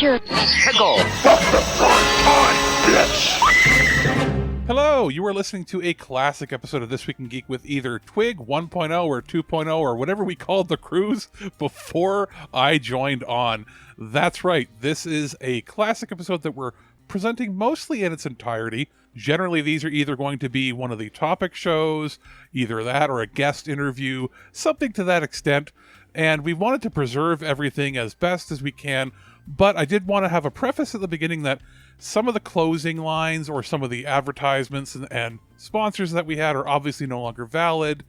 pure pickle. Hello, you are listening to a classic episode of This Week in Geek with either TWIG 1.0 or 2.0 or whatever we called the cruise before I joined on. That's right, this is a classic episode that we're presenting mostly in its entirety. Generally, these are either going to be one of the topic shows, either that or a guest interview, something to that extent. And we wanted to preserve everything as best as we can, but I did want to have a preface at the beginning that some of the closing lines or some of the advertisements and sponsors that we had are obviously no longer valid.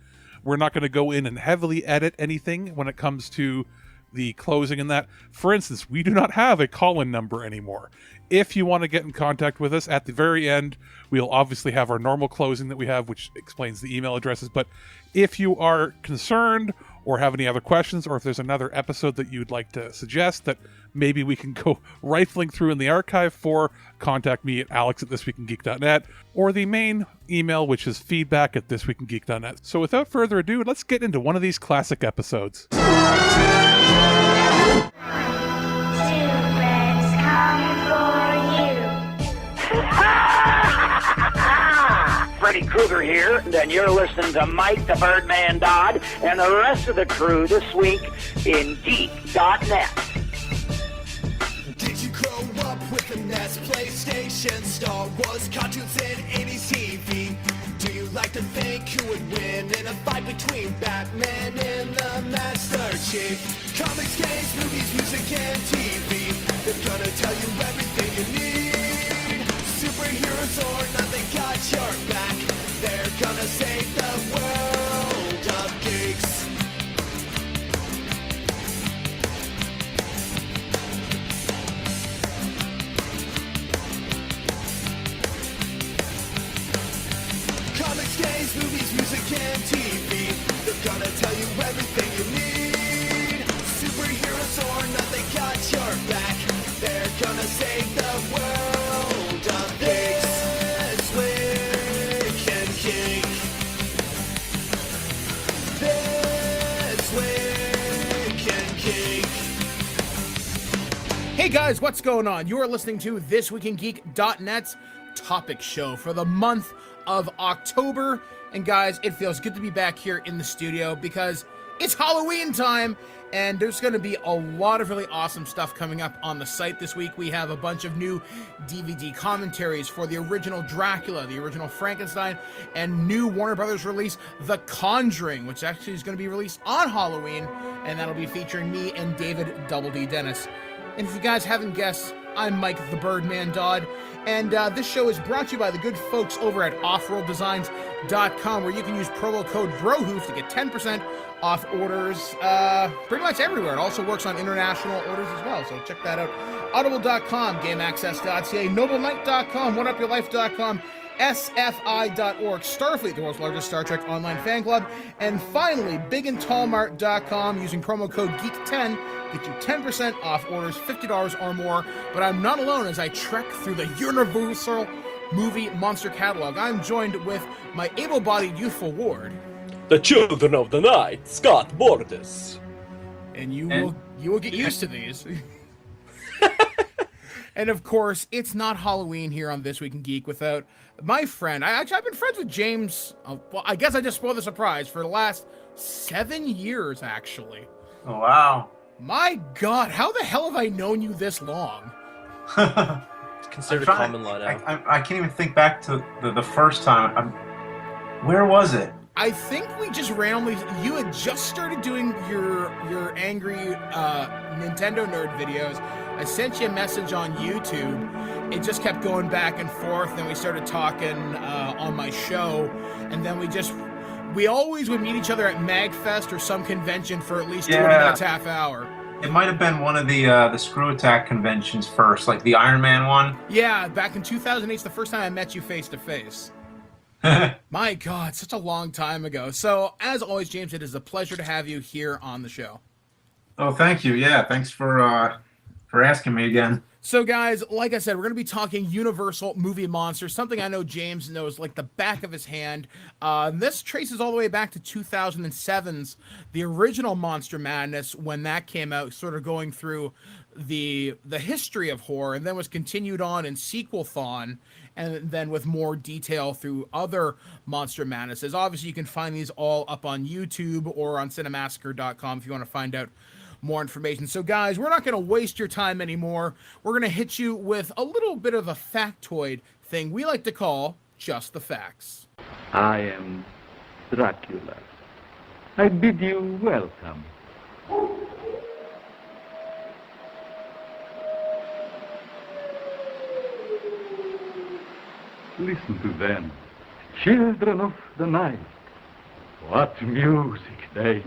We're not going to go in and heavily edit anything when it comes to the closing and that. For instance, we do not have a call-in number anymore. If you want to get in contact with us at the very end, we'll obviously have our normal closing that we have, which explains the email addresses. But if you are concerned or have any other questions, or if there's another episode that you'd like to suggest that maybe we can go rifling through in the archive for, contact me at alex@thisweekingeek.net, or the main email, which is feedback@thisweekingeek.net. So without further ado, let's get into one of these classic episodes. Freddy Krueger here, and you're listening to Mike the Birdman Dodd and the rest of the crew this week in Geek.net. Did you grow up with the NES, PlayStation, Star Wars, cartoons, and 80s TV? Do you like to think who would win in a fight between Batman and the Master Chief? Comics, games, movies, music, and TV. They're gonna tell you everything you need. Superheroes or not, they got your back. They're gonna save the world of geeks. Comics, games, movies, music, and TV. They're gonna tell you everything you need. Superheroes or not, they got your back. They're gonna save the world of geeks. This Week in Geek. This Week in Geek. Hey guys, what's going on? You are listening to ThisWeekInGeek.net's topic show for the month of October. And guys, it feels good to be back here in the studio because it's Halloween time, and there's going to be a lot of really awesome stuff coming up on the site this week. We have a bunch of new DVD commentaries for the original Dracula, the original Frankenstein, and new Warner Brothers release, The Conjuring, which actually is going to be released on Halloween, and that'll be featuring me and David Double D Dennis. And if you guys haven't guessed, I'm Mike the Birdman Dodd, and this show is brought to you by the good folks over at offworlddesigns.com, where you can use promo code BROHOOF to get 10% off orders pretty much everywhere. It also works on international orders as well, so check that out. Audible.com, GameAccess.ca, NobleKnight.com, OneUpYourLife.com, SFI.org, Starfleet, the world's largest Star Trek online fan club, and finally, BigandTallMart.com, using promo code GEEK10, get you 10% off orders, $50 or more. But I'm not alone as I trek through the Universal movie monster catalog. I'm joined with my able-bodied youthful ward, The Children of the Night, Scott Bortis. and you will get used to these. And of course, it's not Halloween here on This Week in Geek without my friend. I've been friends with James. Well, I guess I just spoiled the surprise for the last 7 years, actually. Oh, wow. My God, how the hell have I known you this long? Considered common law now. I can't even think back to the first time. Where was it? I think we just randomly. You had just started doing your angry Nintendo nerd videos. I sent you a message on YouTube. It just kept going back and forth. Then we started talking on my show, and then we always would meet each other at MagFest or some convention for at least 20 minutes, half hour. It might have been one of the Screw Attack conventions first, like the Iron Man one. Yeah, back in 2008, it's the first time I met you face to face. My God, such a long time ago. So, as always, James, it is a pleasure to have you here on the show. Oh, thank you. Yeah, thanks for for asking me again. So, guys, like I said, we're going to be talking Universal movie monsters, something I know James knows like the back of his hand. This traces all the way back to 2007's the original Monster Madness when that came out, sort of going through the history of horror, and then was continued on in Sequel-thon, and then with more detail through other Monster Madnesses. Obviously, you can find these all up on YouTube or on Cinemassacre.com if you want to find out more information. So guys, we're not going to waste your time anymore. We're going to hit you with a little bit of a factoid thing we like to call Just the Facts. I am Dracula. I bid you welcome. Listen to them, children of the night. What music they make.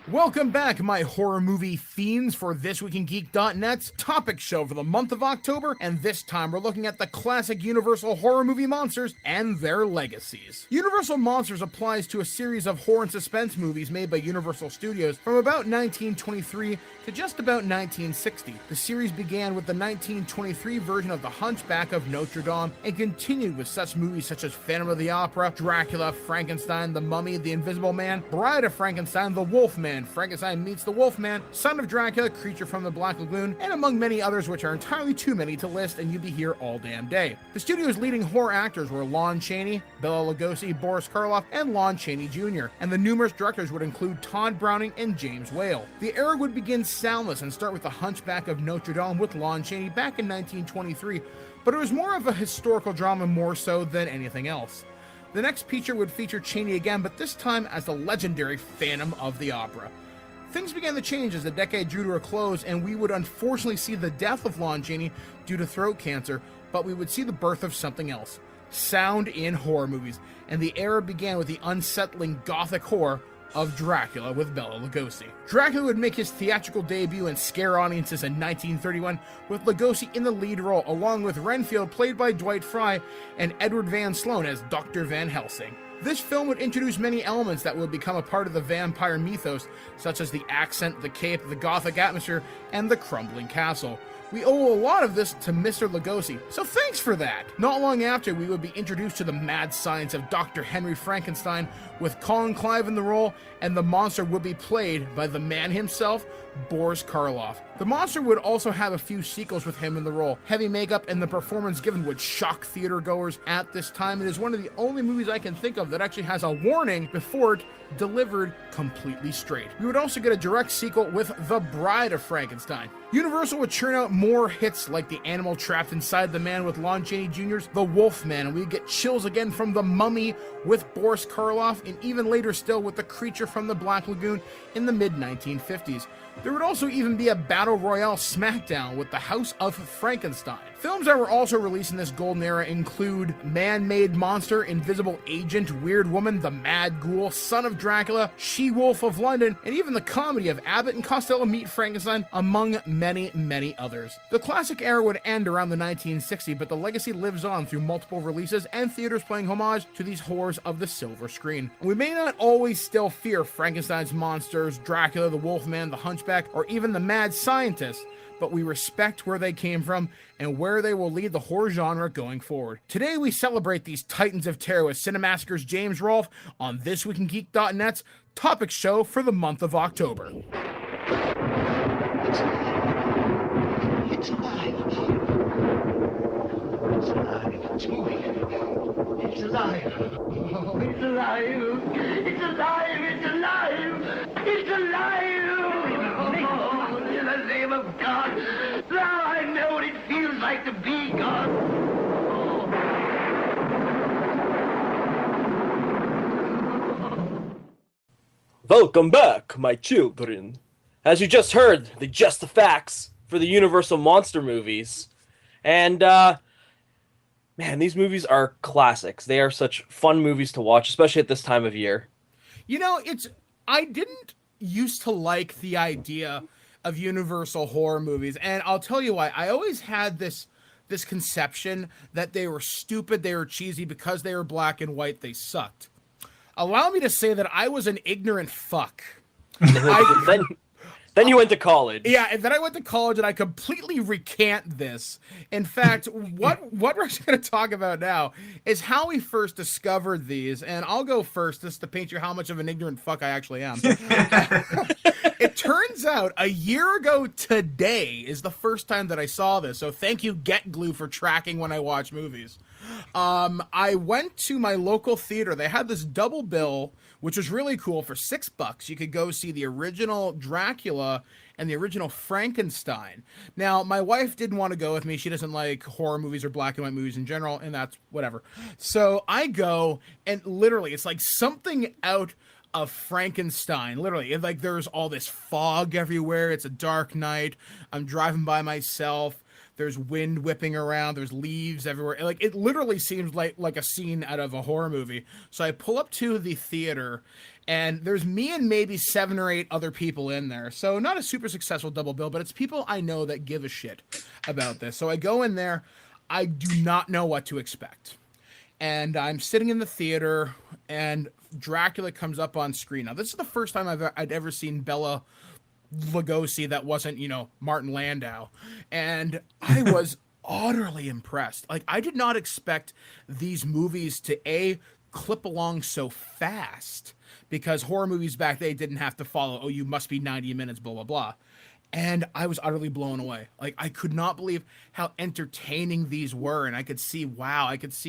Welcome back, my horror movie fiends, for ThisWeekInGeek.net's topic show for the month of October, and this time we're looking at the classic Universal horror movie monsters and their legacies. Universal Monsters applies to a series of horror and suspense movies made by Universal Studios from about 1923 to just about 1960. The series began with the 1923 version of The Hunchback of Notre Dame and continued with such movies such as Phantom of the Opera, Dracula, Frankenstein, The Mummy, The Invisible Man, Bride of Frankenstein, The Wolfman, Frankenstein Meets the Wolfman, Son of Dracula, Creature from the Black Lagoon, and among many others which are entirely too many to list, and you'd be here all damn day. The studio's leading horror actors were Lon Chaney, Bela Lugosi, Boris Karloff, and Lon Chaney Jr., and the numerous directors would include Todd Browning and James Whale. The era would begin soundless and start with The Hunchback of Notre Dame with Lon Chaney back in 1923, but it was more of a historical drama more so than anything else. The next feature would feature Chaney again, but this time as the legendary Phantom of the Opera. Things began to change as the decade drew to a close, and we would unfortunately see the death of Lon Chaney due to throat cancer, but we would see the birth of something else: sound in horror movies, and the era began with the unsettling gothic horror of Dracula with Bela Lugosi. Dracula would make his theatrical debut and scare audiences in 1931 with Lugosi in the lead role, along with Renfield played by Dwight Frye and Edward Van Sloan as Dr. Van Helsing. This film would introduce many elements that would become a part of the vampire mythos, such as the accent, the cape, the gothic atmosphere, and the crumbling castle. We owe a lot of this to Mr. Lugosi, so thanks for that. Not long after, we would be introduced to the mad science of Dr. Henry Frankenstein, with Colin Clive in the role, and the monster would be played by the man himself, Boris Karloff. The monster would also have a few sequels with him in the role. Heavy makeup and the performance given would shock theater goers at this time. It is one of the only movies I can think of that actually has a warning before it delivered completely straight. We would also get a direct sequel with The Bride of Frankenstein. Universal would churn out more hits like The Animal Trapped Inside the Man with Lon Chaney Jr.'s The Wolfman, and we'd get chills again from The Mummy with Boris Karloff, and even later still with The Creature from the Black Lagoon in the mid-1950s. There would also even be a Battle Royale smackdown with The House of Frankenstein. Films that were also released in this golden era include Man-Made Monster, Invisible Agent, Weird Woman, The Mad Ghoul, Son of Dracula, She-Wolf of London, and even the comedy of Abbott and Costello Meet Frankenstein, among many, many others. The classic era would end around the 1960s, but the legacy lives on through multiple releases and theaters playing homage to these horrors of the silver screen. We may not always still fear Frankenstein's monsters, Dracula, the Wolfman, the Hunchback, or even the Mad Scientist, but we respect where they came from and where they will lead the horror genre going forward. Today we celebrate these titans of terror with Cinemassacre's James Rolfe on ThisWeekInGeek.net's topic show for the month of October. It's alive. It's alive. It's moving. It's alive. Oh, it's alive. It's alive. It's alive. It's alive. Oh, in the name of God. Now I know what it feels like to be God. Welcome back, my children. As you just heard, the Just the Facts for the Universal Monster movies. And, man, these movies are classics. They are such fun movies to watch, especially at this time of year. You know, I didn't used to like the idea of Universal horror movies, and I'll tell you why. I always had this conception that they were stupid, they were cheesy, because they were black and white, they sucked. Allow me to say that I was an ignorant fuck. Then you went to college. Yeah, and then I went to college, and I completely recant this. In fact, what we're going to talk about now is how we first discovered these, and I'll go first just to paint you how much of an ignorant fuck I actually am. It turns out a year ago today is the first time that I saw this, so thank you, Get Glue, for tracking when I watch movies. I went to my local theater. They had this double bill, which was really cool. For $6, you could go see the original Dracula and the original Frankenstein. Now, my wife didn't want to go with me. She doesn't like horror movies or black and white movies in general, and that's whatever. So I go, and literally, it's like something out of Frankenstein. Literally, like there's all this fog everywhere. It's a dark night. I'm driving by myself. There's wind whipping around. There's leaves everywhere. Like, it literally seems like a scene out of a horror movie. So I pull up to the theater, and there's me and maybe 7 or 8 other people in there. So not a super successful double bill, but it's people I know that give a shit about this. So I go in there. I do not know what to expect. And I'm sitting in the theater, and Dracula comes up on screen. Now, this is the first time I'd ever seen Bela Lugosi that wasn't, Martin Landau. And I was utterly impressed. Like, I did not expect these movies to clip along so fast, because horror movies back then didn't have to follow, you must be 90 minutes, blah, blah, blah. And I was utterly blown away. Like, I could not believe how entertaining these were. And I could see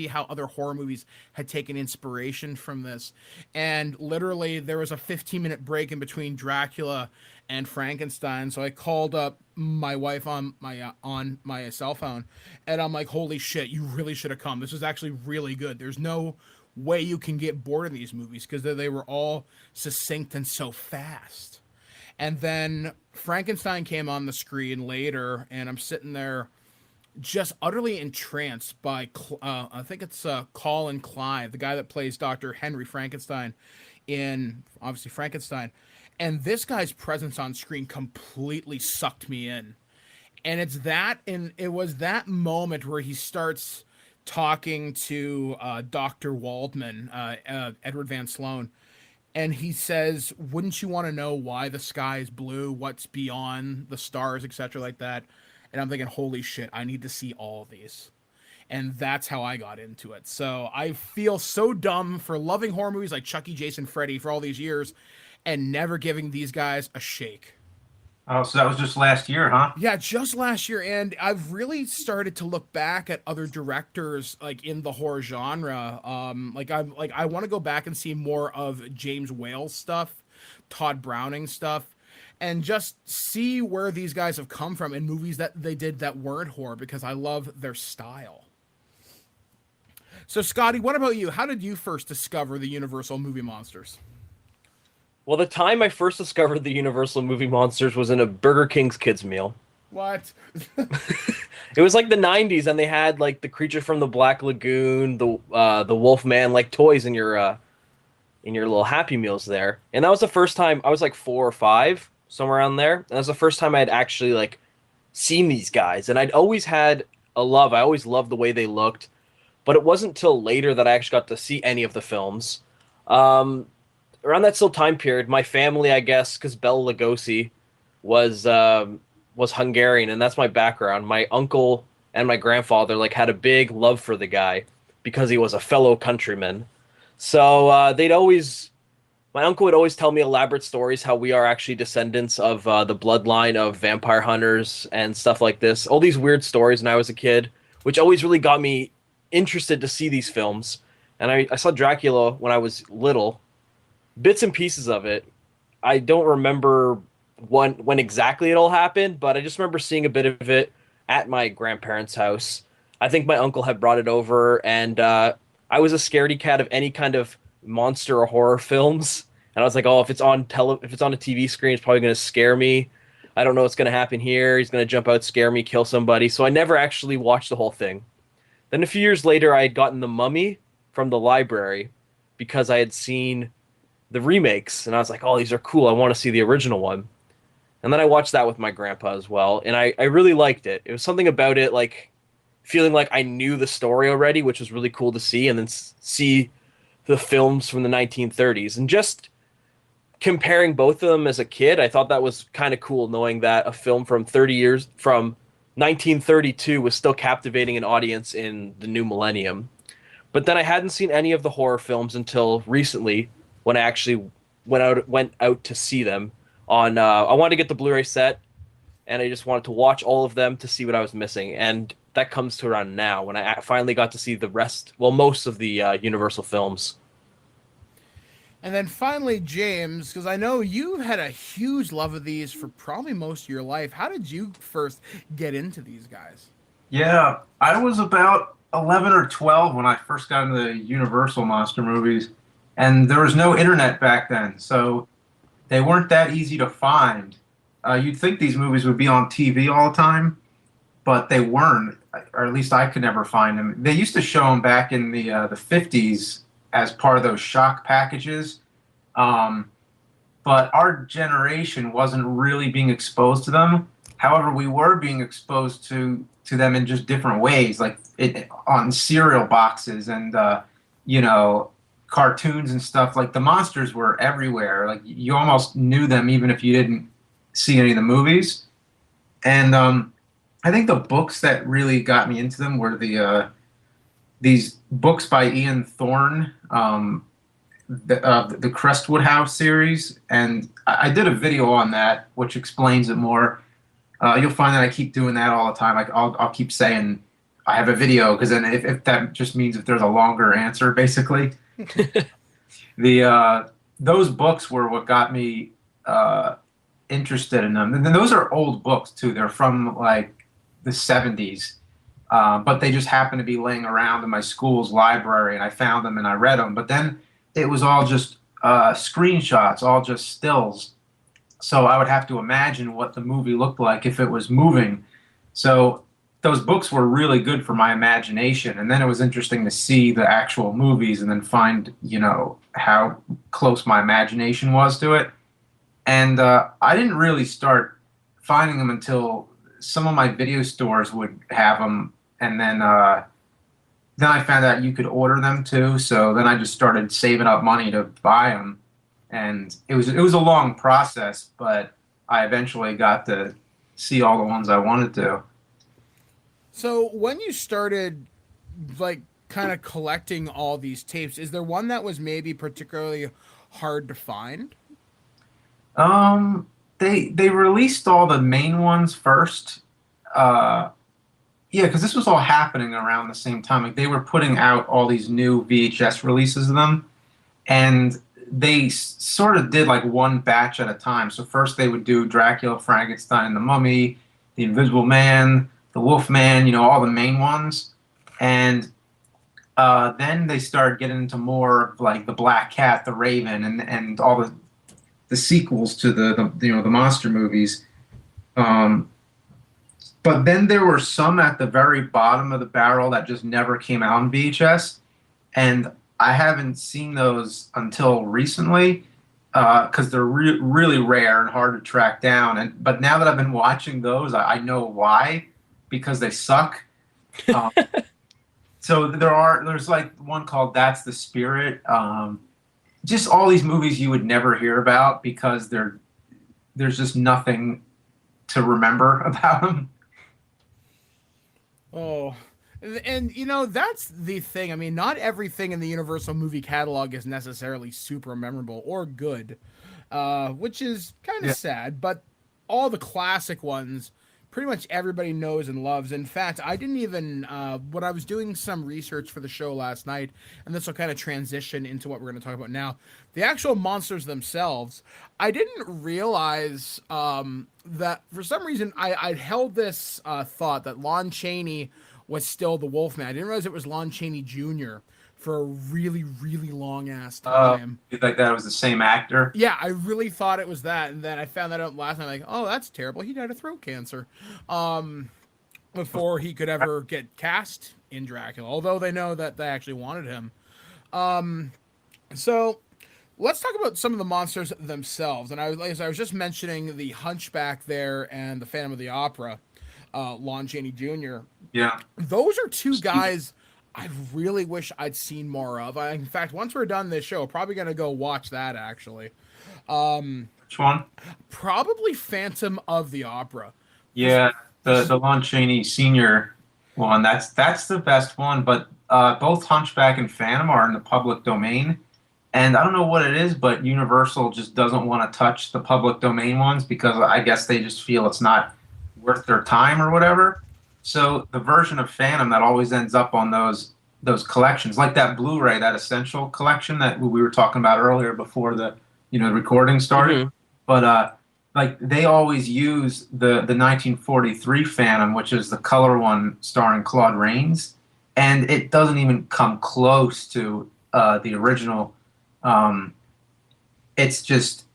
how other horror movies had taken inspiration from this. And literally, there was a 15-minute break in between Dracula and Frankenstein. So I called up my wife on my cell phone, and I'm like, holy shit, you really should have come. This is actually really good. There's no way you can get bored of these movies, because they were all succinct and so fast. And then Frankenstein came on the screen later, and I'm sitting there just utterly entranced by, I think it's Colin Clive, the guy that plays Dr. Henry Frankenstein in, obviously, Frankenstein. And this guy's presence on screen completely sucked me in. And it was that moment where he starts talking to Dr. Waldman, Edward Van Sloan. And he says, wouldn't you want to know why the sky is blue? What's beyond the stars, etc., like that? And I'm thinking, holy shit, I need to see all of these. And that's how I got into it. So I feel so dumb for loving horror movies like Chucky, Jason, Freddy for all these years and never giving these guys a shake. Oh, so that was just last year, huh? Yeah, just last year. And I've really started to look back at other directors like in the horror genre. I want to go back and see more of James Whale's stuff, Todd Browning stuff, and just see where these guys have come from in movies that they did that weren't horror, because I love their style. So, Scotty, what about you? How did you first discover the Universal movie monsters? Well, the time I first discovered the Universal movie monsters was in a Burger King's kids meal. What? It was like the 90s, and they had like the creature from the Black Lagoon, the Wolfman, like toys in your little Happy Meals there. And that was the first time. I was like 4 or 5, somewhere around there. And that was the first time I had actually like seen these guys. And I'd always had a love. I always loved the way they looked. But it wasn't till later that I actually got to see any of the films. Around that still time period, my family, I guess, because Bela Lugosi was Hungarian, and that's my background. My uncle and my grandfather like had a big love for the guy because he was a fellow countryman. So my uncle would always tell me elaborate stories how we are actually descendants of the bloodline of vampire hunters and stuff like this. All these weird stories when I was a kid, which always really got me interested to see these films. And I saw Dracula when I was little. Bits and pieces of it. I don't remember when exactly it all happened, but I just remember seeing a bit of it at my grandparents' house. I think my uncle had brought it over, and I was a scaredy cat of any kind of monster or horror films. And I was like, oh, if it's on a TV screen, it's probably going to scare me. I don't know what's going to happen here. He's going to jump out, scare me, kill somebody. So I never actually watched the whole thing. Then a few years later, I had gotten The Mummy from the library because I had seen the remakes, and I was like, oh, these are cool. I want to see the original one. And then I watched that with my grandpa as well, and I really liked it. It was something about it, like, feeling like I knew the story already, which was really cool to see, and then see the films from the 1930s. And just comparing both of them as a kid, I thought that was kind of cool, knowing that a film from 1932 was still captivating an audience in the new millennium. But then I hadn't seen any of the horror films until recently, when I actually went out to see them on. I wanted to get the Blu-ray set, and I just wanted to watch all of them to see what I was missing. And that comes to around now, when I finally got to see the rest, well, most of the Universal films. And then finally, James, because I know you had a huge love of these for probably most of your life. How did you first get into these guys? Yeah, I was about 11 or 12 when I first got into the Universal monster movies, and there was no internet back then, so they weren't that easy to find. You'd think these movies would be on TV all the time, but they weren't, or at least I could never find them. They used to show them back in the 50s as part of those shock packages, but our generation wasn't really being exposed to them. However, we were being exposed to them in just different ways, like on cereal boxes and cartoons and stuff. Like the monsters were everywhere. Like you almost knew them even if you didn't see any of the movies. And I think the books that really got me into them were these books by Ian Thorne, the Crestwood House series, and I did a video on that which explains it more. You'll find that I keep doing that all the time. Like I'll keep saying I have a video, because then if that just means if there's a longer answer, basically. Those books were what got me interested in them. And those are old books too. They're from like the 70s. But they just happened to be laying around in my school's library, and I found them and I read them. But then it was all just screenshots, all just stills. So I would have to imagine what the movie looked like if it was moving. So those books were really good for my imagination. And then it was interesting to see the actual movies and then find, how close my imagination was to it. And I didn't really start finding them until some of my video stores would have them. And then I found out you could order them too. So then I just started saving up money to buy them. And it was a long process, but I eventually got to see all the ones I wanted to. So when you started, like, kind of collecting all these tapes, is there one that was maybe particularly hard to find? They released all the main ones first. Yeah, because this was all happening around the same time. Like they were putting out all these new VHS releases of them, and they sort of did like one batch at a time. So first they would do Dracula, Frankenstein, the Mummy, the Invisible Man, the Wolfman, all the main ones. And then they started getting into more of like the Black Cat, the Raven, and all the sequels to the monster movies. But then there were some at the very bottom of the barrel that just never came out on VHS. And I haven't seen those until recently because they're really rare and hard to track down. But now that I've been watching those, I know why, because they suck. So there's like one called That's the Spirit. Just all these movies you would never hear about because there's just nothing to remember about them. Oh, and that's the thing. I mean, not everything in the Universal movie catalog is necessarily super memorable or good, which is kind of sad, but all the classic ones pretty much everybody knows and loves. In fact, I didn't even, when I was doing some research for the show last night, and this will kind of transition into what we're going to talk about now, the actual monsters themselves, I didn't realize that for some reason I'd held this thought that Lon Chaney was still the Wolfman. I didn't realize it was Lon Chaney Jr. for a really, really long ass time. You think that was the same actor? Yeah, I really thought it was that, and then I found that out last night. Like, oh, that's terrible. He died of throat cancer before he could ever get cast in Dracula. Although they know that they actually wanted him. So let's talk about some of the monsters themselves. And I was just mentioning the Hunchback there and the Phantom of the Opera, Lon Chaney Jr. Yeah, those are two guys I really wish I'd seen more of. In fact, once we're done this show, probably going to go watch that, actually. Which one? Probably Phantom of the Opera. Yeah, the Lon Chaney Senior one. That's the best one. But both Hunchback and Phantom are in the public domain, and I don't know what it is, but Universal just doesn't want to touch the public domain ones because I guess they just feel it's not worth their time or whatever. So the version of Phantom that always ends up on those collections, like that Blu-ray, that Essential collection that we were talking about earlier before the recording started. But like they always use the 1943 Phantom, which is the color one starring Claude Rains, and it doesn't even come close to the original. It's just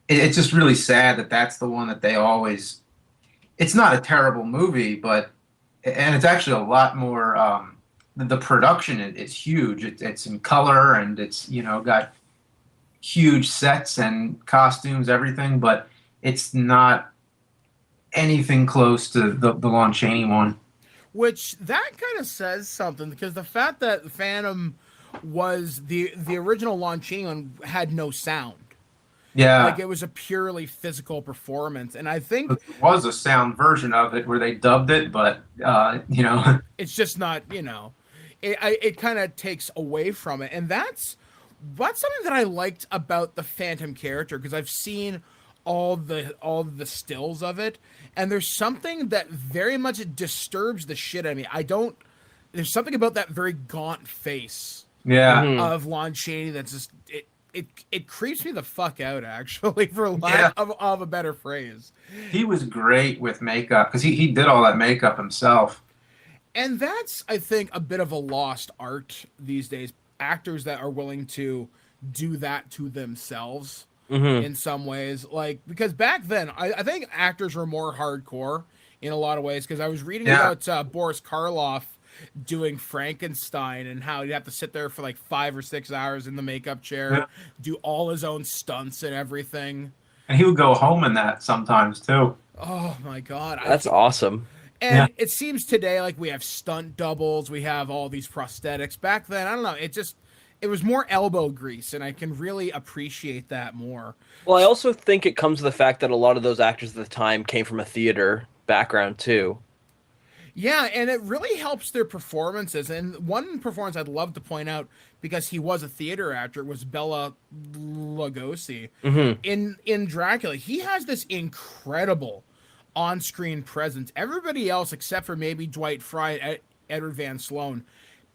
really sad that that's the one that they always. It's not a terrible movie, and it's actually a lot more. The production is huge. It's in color and it's got huge sets and costumes, everything, but it's not anything close to the Lon Chaney one. Which that kind of says something, because the fact that Phantom was the original Lon Chaney one had no sound. Yeah, Like it was a purely physical performance, and I think there was a sound version of it where they dubbed it, but it's just not. It kind of takes away from it, and that's something that I liked about the Phantom character, because I've seen all the stills of it, and there's something that very much disturbs the shit out of me. There's something about that very gaunt face of Lon Chaney that's just it creeps me the fuck out, actually, for lack of a better phrase. He was great with makeup because he did all that makeup himself. And that's, I think, a bit of a lost art these days. Actors that are willing to do that to themselves in some ways. Like, because back then, I think actors were more hardcore in a lot of ways. Because I was reading about Boris Karloff doing Frankenstein and how he'd have to sit there for like 5 or 6 hours in the makeup chair, do all his own stunts and everything. And he would go home in that sometimes, too. Oh, my God. That's awesome. And it seems today like we have stunt doubles, we have all these prosthetics. Back then, I don't know, it was more elbow grease, and I can really appreciate that more. Well, I also think it comes to the fact that a lot of those actors at the time came from a theater background too. Yeah, and it really helps their performances. And one performance I'd love to point out, because he was a theater actor, was Bela Lugosi in Dracula. He has this incredible on-screen presence. Everybody else, except for maybe Dwight Frye and Edward Van Sloan,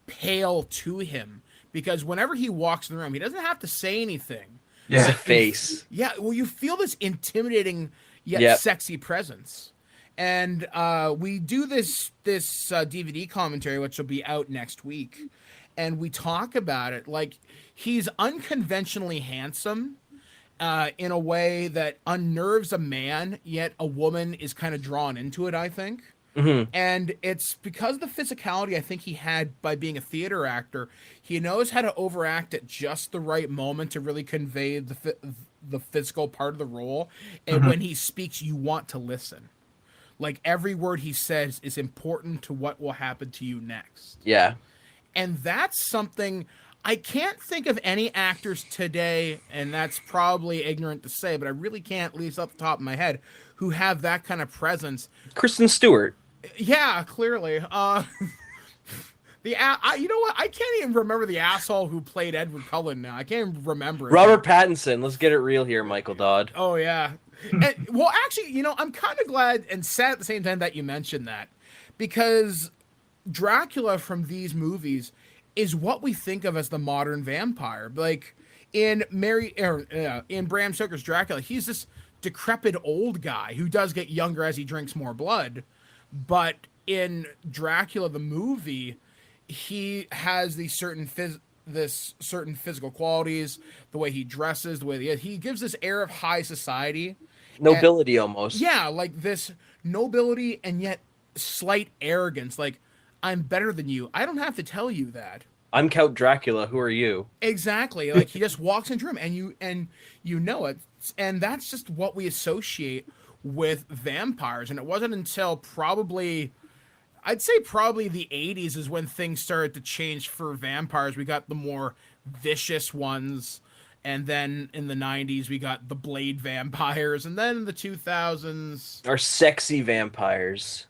pale to him, because whenever he walks in the room, he doesn't have to say anything. It's a face. Yeah, well, you feel this intimidating yet sexy presence. And we do this DVD commentary, which will be out next week, and we talk about it. Like, he's unconventionally handsome in a way that unnerves a man, yet a woman is kind of drawn into it, I think. And it's because of the physicality I think he had by being a theater actor. He knows how to overact at just the right moment to really convey the physical part of the role. And when he speaks, you want to listen. Like, every word he says is important to what will happen to you next. Yeah. And that's something I can't think of any actors today, and that's probably ignorant to say, but I really can't, at least off the top of my head, who have that kind of presence. Kristen Stewart. Yeah, clearly. You know what? I can't even remember the asshole who played Edward Cullen now. I can't even remember it. Robert Pattinson. Let's get it real here, Michael Dodd. Oh, yeah. And, well, actually, I'm kind of glad and sad at the same time that you mentioned that, because Dracula from these movies is what we think of as the modern vampire. Like, in Bram Stoker's Dracula, he's this decrepit old guy who does get younger as he drinks more blood. But in Dracula the movie, he has these certain physical qualities, the way he dresses, the way he gives this air of high society, nobility, almost. Yeah, like this nobility and yet slight arrogance. Like, I'm better than you. I don't have to tell you that. I'm Count Dracula. Who are you? Exactly. Like, he just walks into a room and you know it. And that's just what we associate with vampires. And it wasn't until probably the 80s is when things started to change for vampires. We got the more vicious ones And then in the 90s, we got the Blade vampires. And then in the 2000s... Are sexy vampires.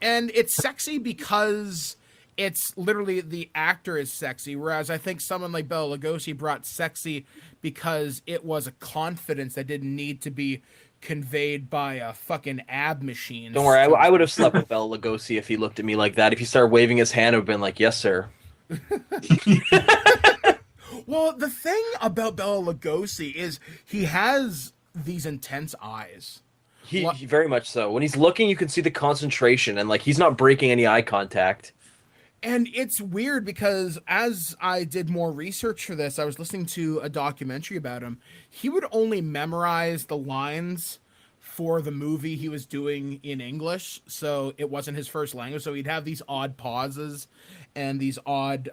And it's sexy because it's literally the actor is sexy. Whereas I think someone like Bela Lugosi brought sexy because it was a confidence that didn't need to be conveyed by a fucking ab machine. Don't worry, I would have slept with Bela Lugosi if he looked at me like that. If he started waving his hand, I would have been like, yes, sir. Well, the thing about Bela Lugosi is he has these intense eyes. He very much so. When he's looking, you can see the concentration, and like he's not breaking any eye contact. And it's weird because as I did more research for this, I was listening to a documentary about him. He would only memorize the lines for the movie he was doing in English, so it wasn't his first language. So he'd have these odd pauses and these odd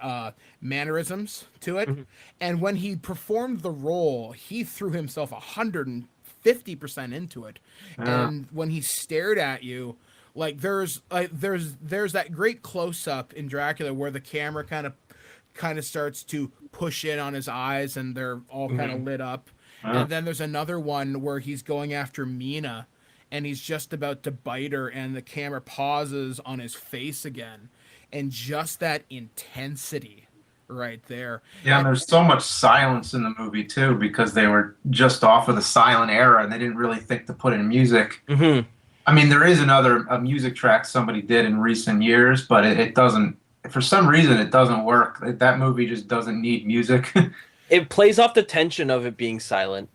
mannerisms to it. Mm-hmm. And when he performed the role, he threw himself 150% into it. And when he stared at you, like there's that great close up in Dracula where the camera kind of starts to push in on his eyes and they're all kind of lit up. And then there's another one where he's going after Mina and he's just about to bite her and the camera pauses on his face again. And just that intensity right there. Yeah, and there's so much silence in the movie too because they were just off of the silent era and they didn't really think to put in music. Mm-hmm. I mean, there is a music track somebody did in recent years, but it doesn't, for some reason, it doesn't work. That movie just doesn't need music. It plays off the tension of it being silent.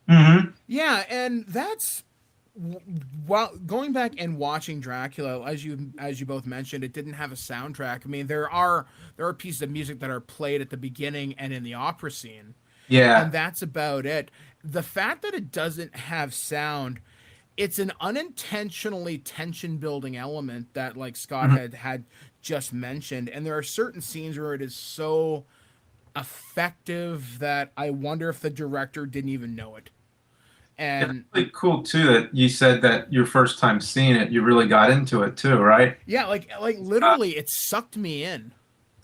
Mm-hmm. Yeah, and that's while going back and watching Dracula, as you both mentioned, it didn't have a soundtrack. I mean, there are pieces of music that are played at the beginning and in the opera scene. Yeah, and that's about it. The fact that it doesn't have sound, it's an unintentionally tension building element that like Scott had just mentioned, and there are certain scenes where it is so effective that I wonder if the director didn't even know it. And it's really cool too that you said that your first time seeing it, you really got into it too, right? Yeah, like literally, it sucked me in.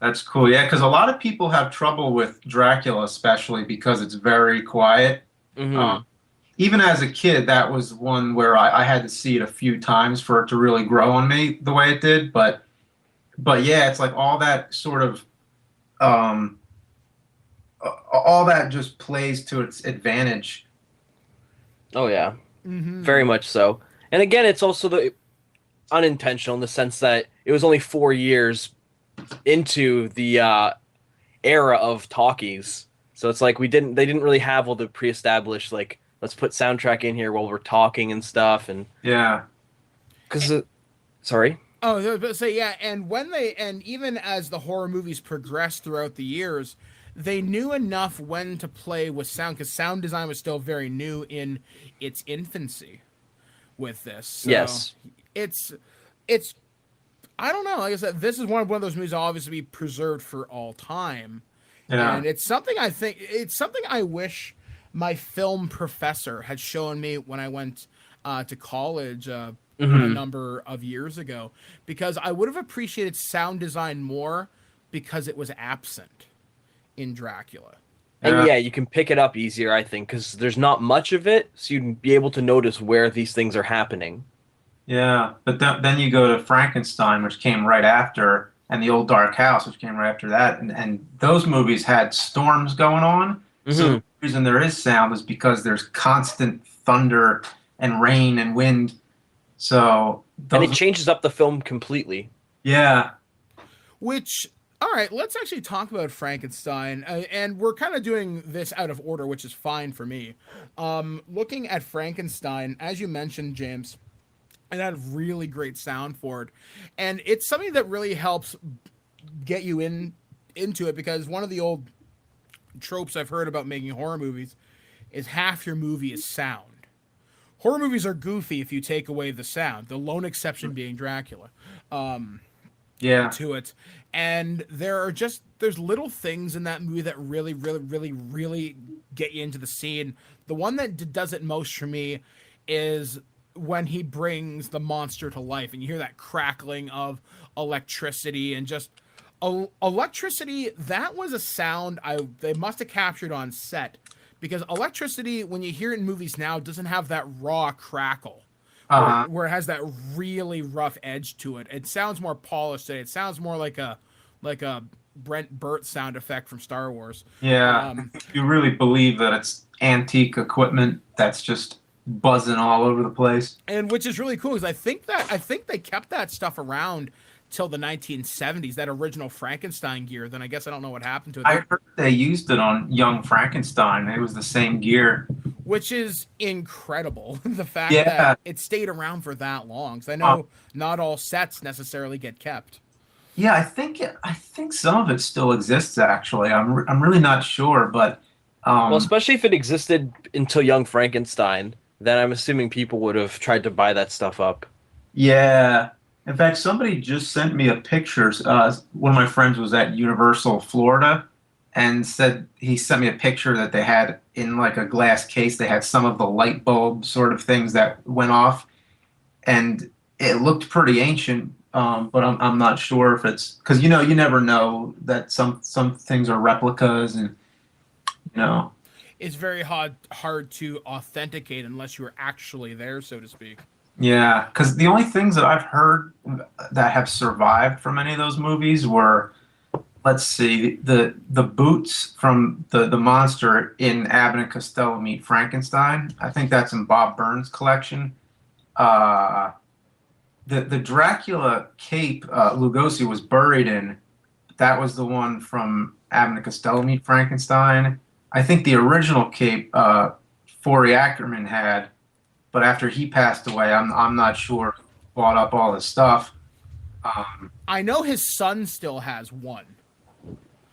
That's cool. Yeah, because a lot of people have trouble with Dracula, especially because it's very quiet. Mm-hmm. Even as a kid, that was one where I had to see it a few times for it to really grow on me the way it did. But yeah, it's like all that sort of all that just plays to its advantage. Oh yeah, very much so. And again, it's also the unintentional in the sense that it was only 4 years into the era of talkies, so it's like they didn't really have all the pre-established like let's put soundtrack in here while we're talking and stuff. And yeah, because sorry. Oh, but say yeah, and even as the horror movies progressed throughout the years, they knew enough when to play with sound because sound design was still very new in its infancy with this. So yes, it's I don't know. Like I said, this is one of those movies obviously be preserved for all time, and it's something I wish my film professor had shown me when I went to college a number of years ago, because I would have appreciated sound design more because it was absent in Dracula. And yeah, you can pick it up easier, I think, because there's not much of it, so you can be able to notice where these things are happening. Yeah, but then you go to Frankenstein, which came right after, and The Old Dark House, which came right after that, and those movies had storms going on. Mm-hmm. So the reason there is sound is because there's constant thunder and rain and wind. So and it changes up the film completely. Yeah. Which, all right, let's actually talk about Frankenstein. And we're kind of doing this out of order, which is fine for me. Looking at Frankenstein, as you mentioned, James, it had really great sound for it. And it's something that really helps get you into it, because one of the old tropes I've heard about making horror movies is half your movie is sound. Horror movies are goofy if you take away the sound, the lone exception being Dracula. To it. And there's little things in that movie that really, really, really, really get you into the scene. The one that does it most for me is when he brings the monster to life and you hear that crackling of electricity and just Electricity, that was a sound they must have captured on set, because electricity, when you hear it in movies now, doesn't have that raw crackle where it has that really rough edge to it. It sounds more polished. It sounds more like a Brent Burt sound effect from Star Wars. Yeah, you really believe that it's antique equipment that's just buzzing all over the place. And which is really cool, because I think they kept that stuff around till the 1970s, that original Frankenstein gear. Then I guess I don't know what happened to it. I heard they used it on Young Frankenstein. It was the same gear. Which is incredible, the fact that it stayed around for that long. Because I know not all sets necessarily get kept. Yeah, I think some of it still exists. Actually, I'm really not sure, but well, especially if it existed until Young Frankenstein, then I'm assuming people would have tried to buy that stuff up. Yeah. In fact, somebody just sent me a picture. One of my friends was at Universal Florida, and he sent me a picture that they had in like a glass case. They had some of the light bulb sort of things that went off, and it looked pretty ancient. But I'm not sure if it's because you never know that some things are replicas, and it's very hard to authenticate unless you were actually there, so to speak. Yeah, because the only things that I've heard that have survived from any of those movies were, let's see, the boots from the monster in Abbott and Costello Meet Frankenstein. I think that's in Bob Burns' collection. The Dracula cape Lugosi was buried in, that was the one from Abbott and Costello Meet Frankenstein. I think the original cape Forey Ackerman had, but after he passed away, I'm not sure who bought up all his stuff. I know his son still has one.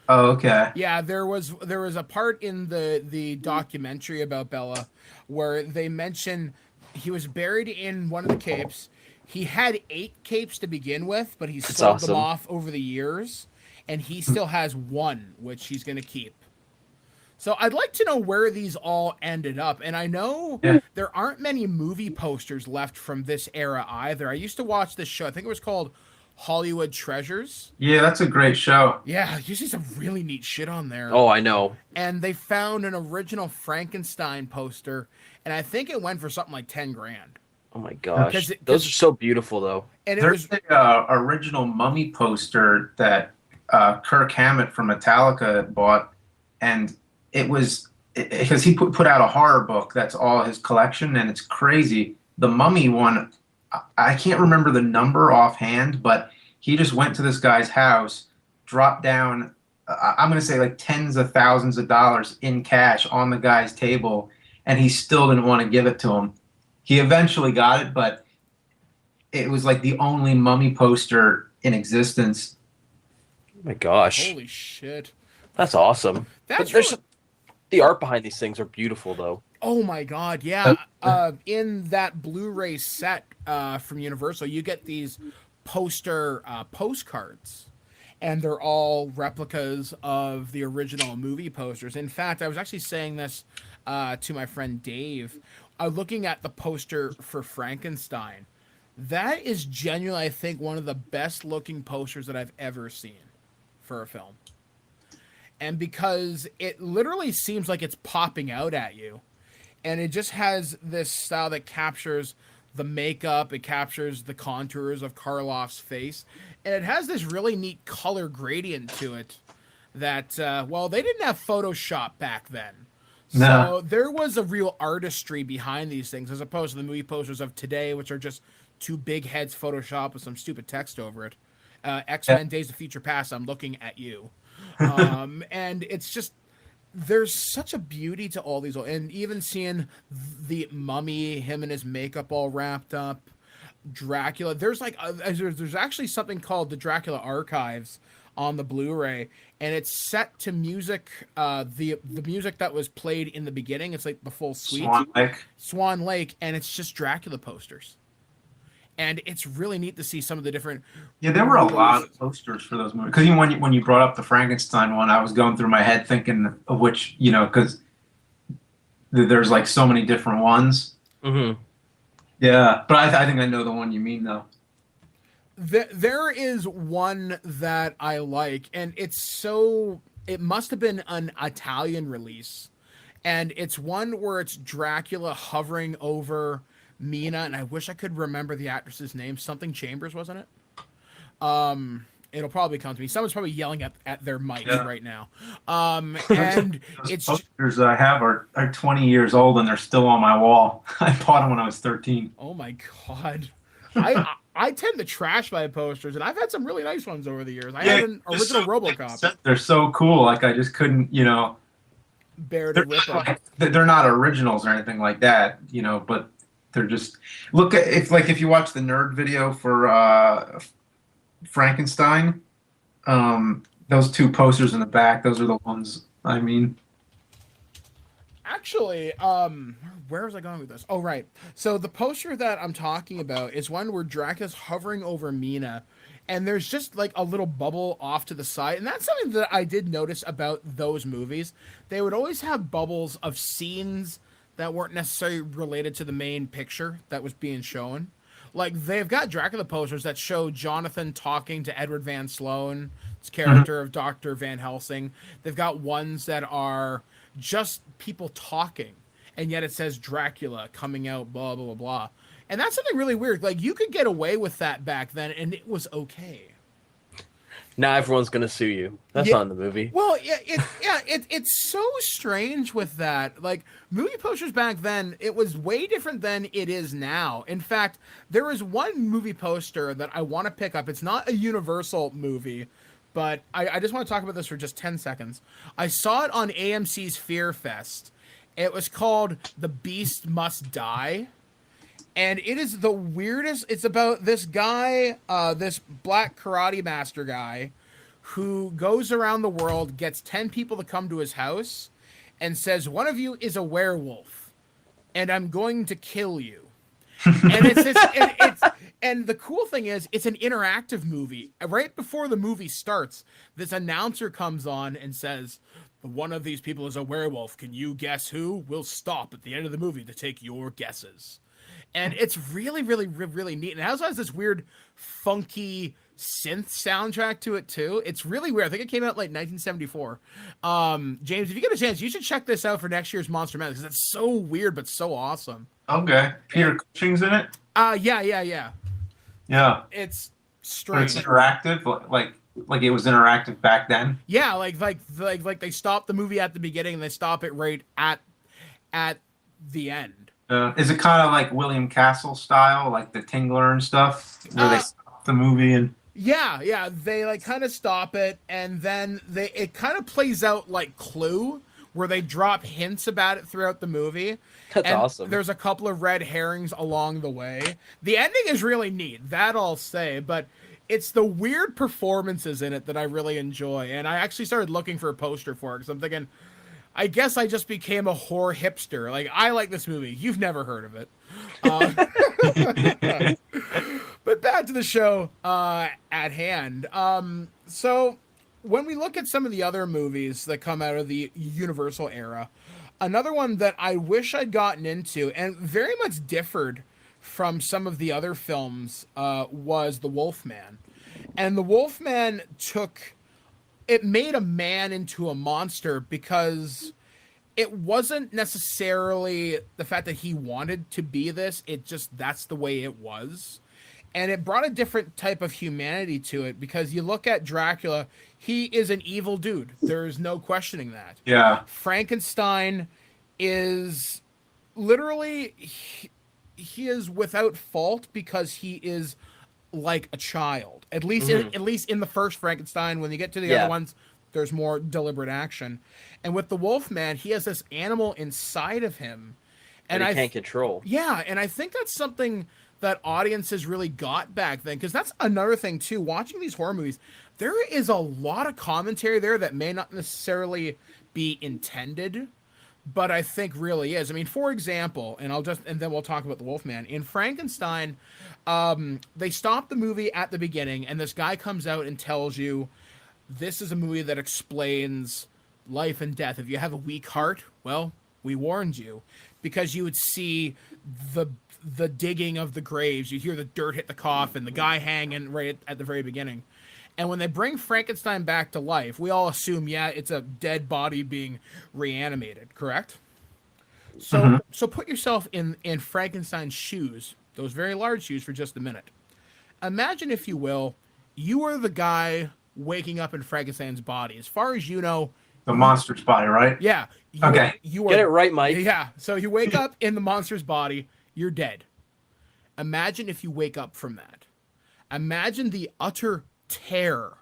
Oh, okay. Yeah, there was a part in the documentary about Bella where they mention he was buried in one of the capes. He had 8 capes to begin with, but he sold them off over the years, and he still has one, which he's going to keep. So I'd like to know where these all ended up. And I know there aren't many movie posters left from this era either. I used to watch this show. I think it was called Hollywood Treasures. Yeah, that's a great show. Yeah, you see some really neat shit on there. Oh, I know. And they found an original Frankenstein poster, and I think it went for something like 10 grand. Oh my gosh. Those are so beautiful, though. And there's the original Mummy poster that Kirk Hammett from Metallica bought, and it was because he put out a horror book that's all his collection, and it's crazy. The Mummy one, I can't remember the number offhand, but he just went to this guy's house, dropped down, I'm going to say like tens of thousands of dollars in cash on the guy's table, and he still didn't want to give it to him. He eventually got it, but it was like the only Mummy poster in existence. Oh my gosh. Holy shit. That's awesome. The art behind these things are beautiful, though. Oh my god, yeah. In that Blu-ray set from Universal, you get these postcards, and they're all replicas of the original movie posters. In fact, I was actually saying this to my friend Dave. Looking at the poster for Frankenstein, that is genuinely, I think, one of the best looking posters that I've ever seen for a film. And because it literally seems like it's popping out at you, and it just has this style that captures the makeup, it captures the contours of Karloff's face, and it has this really neat color gradient to it that, they didn't have Photoshop back then. So there was a real artistry behind these things, as opposed to the movie posters of today, which are just 2 big heads Photoshopped with some stupid text over it. X-Men Days of Future Past, I'm looking at you. And it's just, there's such a beauty to all these. And even seeing the Mummy, him and his makeup all wrapped up, Dracula, there's actually something called the Dracula Archives on the Blu-ray, and it's set to music, the music that was played in the beginning. It's like the full suite. Swan Lake, and it's just Dracula posters. And it's really neat to see some of the different. Yeah, there were a lot of posters for those movies. Because when you brought up the Frankenstein one, I was going through my head thinking of which, because there's like so many different ones. Mm-hmm. Yeah, but I think I know the one you mean, though. There is one that I like, and it must have been an Italian release, and it's one where it's Dracula hovering over Mina, and I wish I could remember the actress's name. Something Chambers, wasn't it? It'll probably come to me. Someone's probably yelling at their mic right now. And Those it's posters I have are 20 years old and they're still on my wall. I bought them when I was 13. oh my god. I tend to trash my posters, and I've had some really nice ones over the years. I had an original RoboCop. They're so cool. Like I just couldn't, Bear to rip them. they're not originals or anything like that, but they're just if you watch the nerd video for Frankenstein, those two posters in the back, those are the ones I mean. Actually, where was I going with this? Oh, right. So the poster that I'm talking about is one where Dracula's hovering over Mina, and there's just like a little bubble off to the side. And that's something that I did notice about those movies. They would always have bubbles of scenes that weren't necessarily related to the main picture that was being shown. Like, they've got Dracula posters that show Jonathan talking to Edward Van Sloan, his character of Dr. Van Helsing. They've got ones that are just people talking, and yet it says Dracula coming out, blah, blah, blah, blah. And that's something really weird. Like, you could get away with that back then, and it was okay. Now everyone's gonna sue you. That's not in the movie. Well, it's so strange with that. Like, movie posters back then, it was way different than it is now. In fact, there is one movie poster that I want to pick up. It's not a Universal movie, but I just want to talk about this for just 10 seconds. I saw it on AMC's Fear Fest. It was called The Beast Must Die. And it is the weirdest. It's about this guy, this black karate master guy, who goes around the world, gets 10 people to come to his house, and says, one of you is a werewolf, and I'm going to kill you. And and the cool thing is, it's an interactive movie. Right before the movie starts, this announcer comes on and says, one of these people is a werewolf. Can you guess who? We'll stop at the end of the movie to take your guesses. And it's really, really, really neat. And it also has this weird, funky synth soundtrack to it, too. It's really weird. I think it came out like 1974. James, if you get a chance, you should check this out for next year's Monster Madness, because it's so weird, but so awesome. Okay. Peter Cushing's in it? Yeah. Yeah. It's But strange. it's interactive, like it was interactive back then? Yeah, like they stop the movie at the beginning and they stop it right at the end. Is it kind of like William Castle style, like the Tingler and stuff, where they stop the movie and? Yeah, they like kind of stop it, and then it kind of plays out like Clue, where they drop hints about it throughout the movie. That's awesome. There's a couple of red herrings along the way. The ending is really neat, that I'll say, but it's the weird performances in it that I really enjoy, and I actually started looking for a poster for it, because I'm thinking, I guess I just became a horror hipster. Like, I like this movie. You've never heard of it. But back to the show at hand. So when we look at some of the other movies that come out of the Universal era, another one that I wish I'd gotten into and very much differed from some of the other films was The Wolfman. And The Wolfman it made a man into a monster because it wasn't necessarily the fact that he wanted to be this. That's the way it was. And it brought a different type of humanity to it, because you look at Dracula, he is an evil dude. There's no questioning that. Yeah. Frankenstein is literally, he is without fault because he is like a child. At least in the first Frankenstein. When you get to the other ones, there's more deliberate action. And with the Wolfman, he has this animal inside of him, and he can't control. Yeah, and I think that's something that audiences really got back then, because that's another thing too. Watching these horror movies, there is a lot of commentary there that may not necessarily be intended, but I think really is. I mean, for example, and then we'll talk about the Wolfman. In Frankenstein, they stop the movie at the beginning, and this guy comes out and tells you, this is a movie that explains life and death. If you have a weak heart, well, we warned you, because you would see the digging of the graves. You hear the dirt hit the coffin, the guy hanging right at the very beginning. And when they bring Frankenstein back to life, we all assume, yeah, it's a dead body being reanimated, correct? So put yourself in Frankenstein's shoes, those very large shoes, for just a minute. Imagine, if you will, you are the guy waking up in Frankenstein's body. As far as you know, The monster's body, right? yeah. Okay. You are, Get it right, Mike. Yeah. So you wake up in the monster's body, you're dead. Imagine if you wake up from that. Imagine the utter terror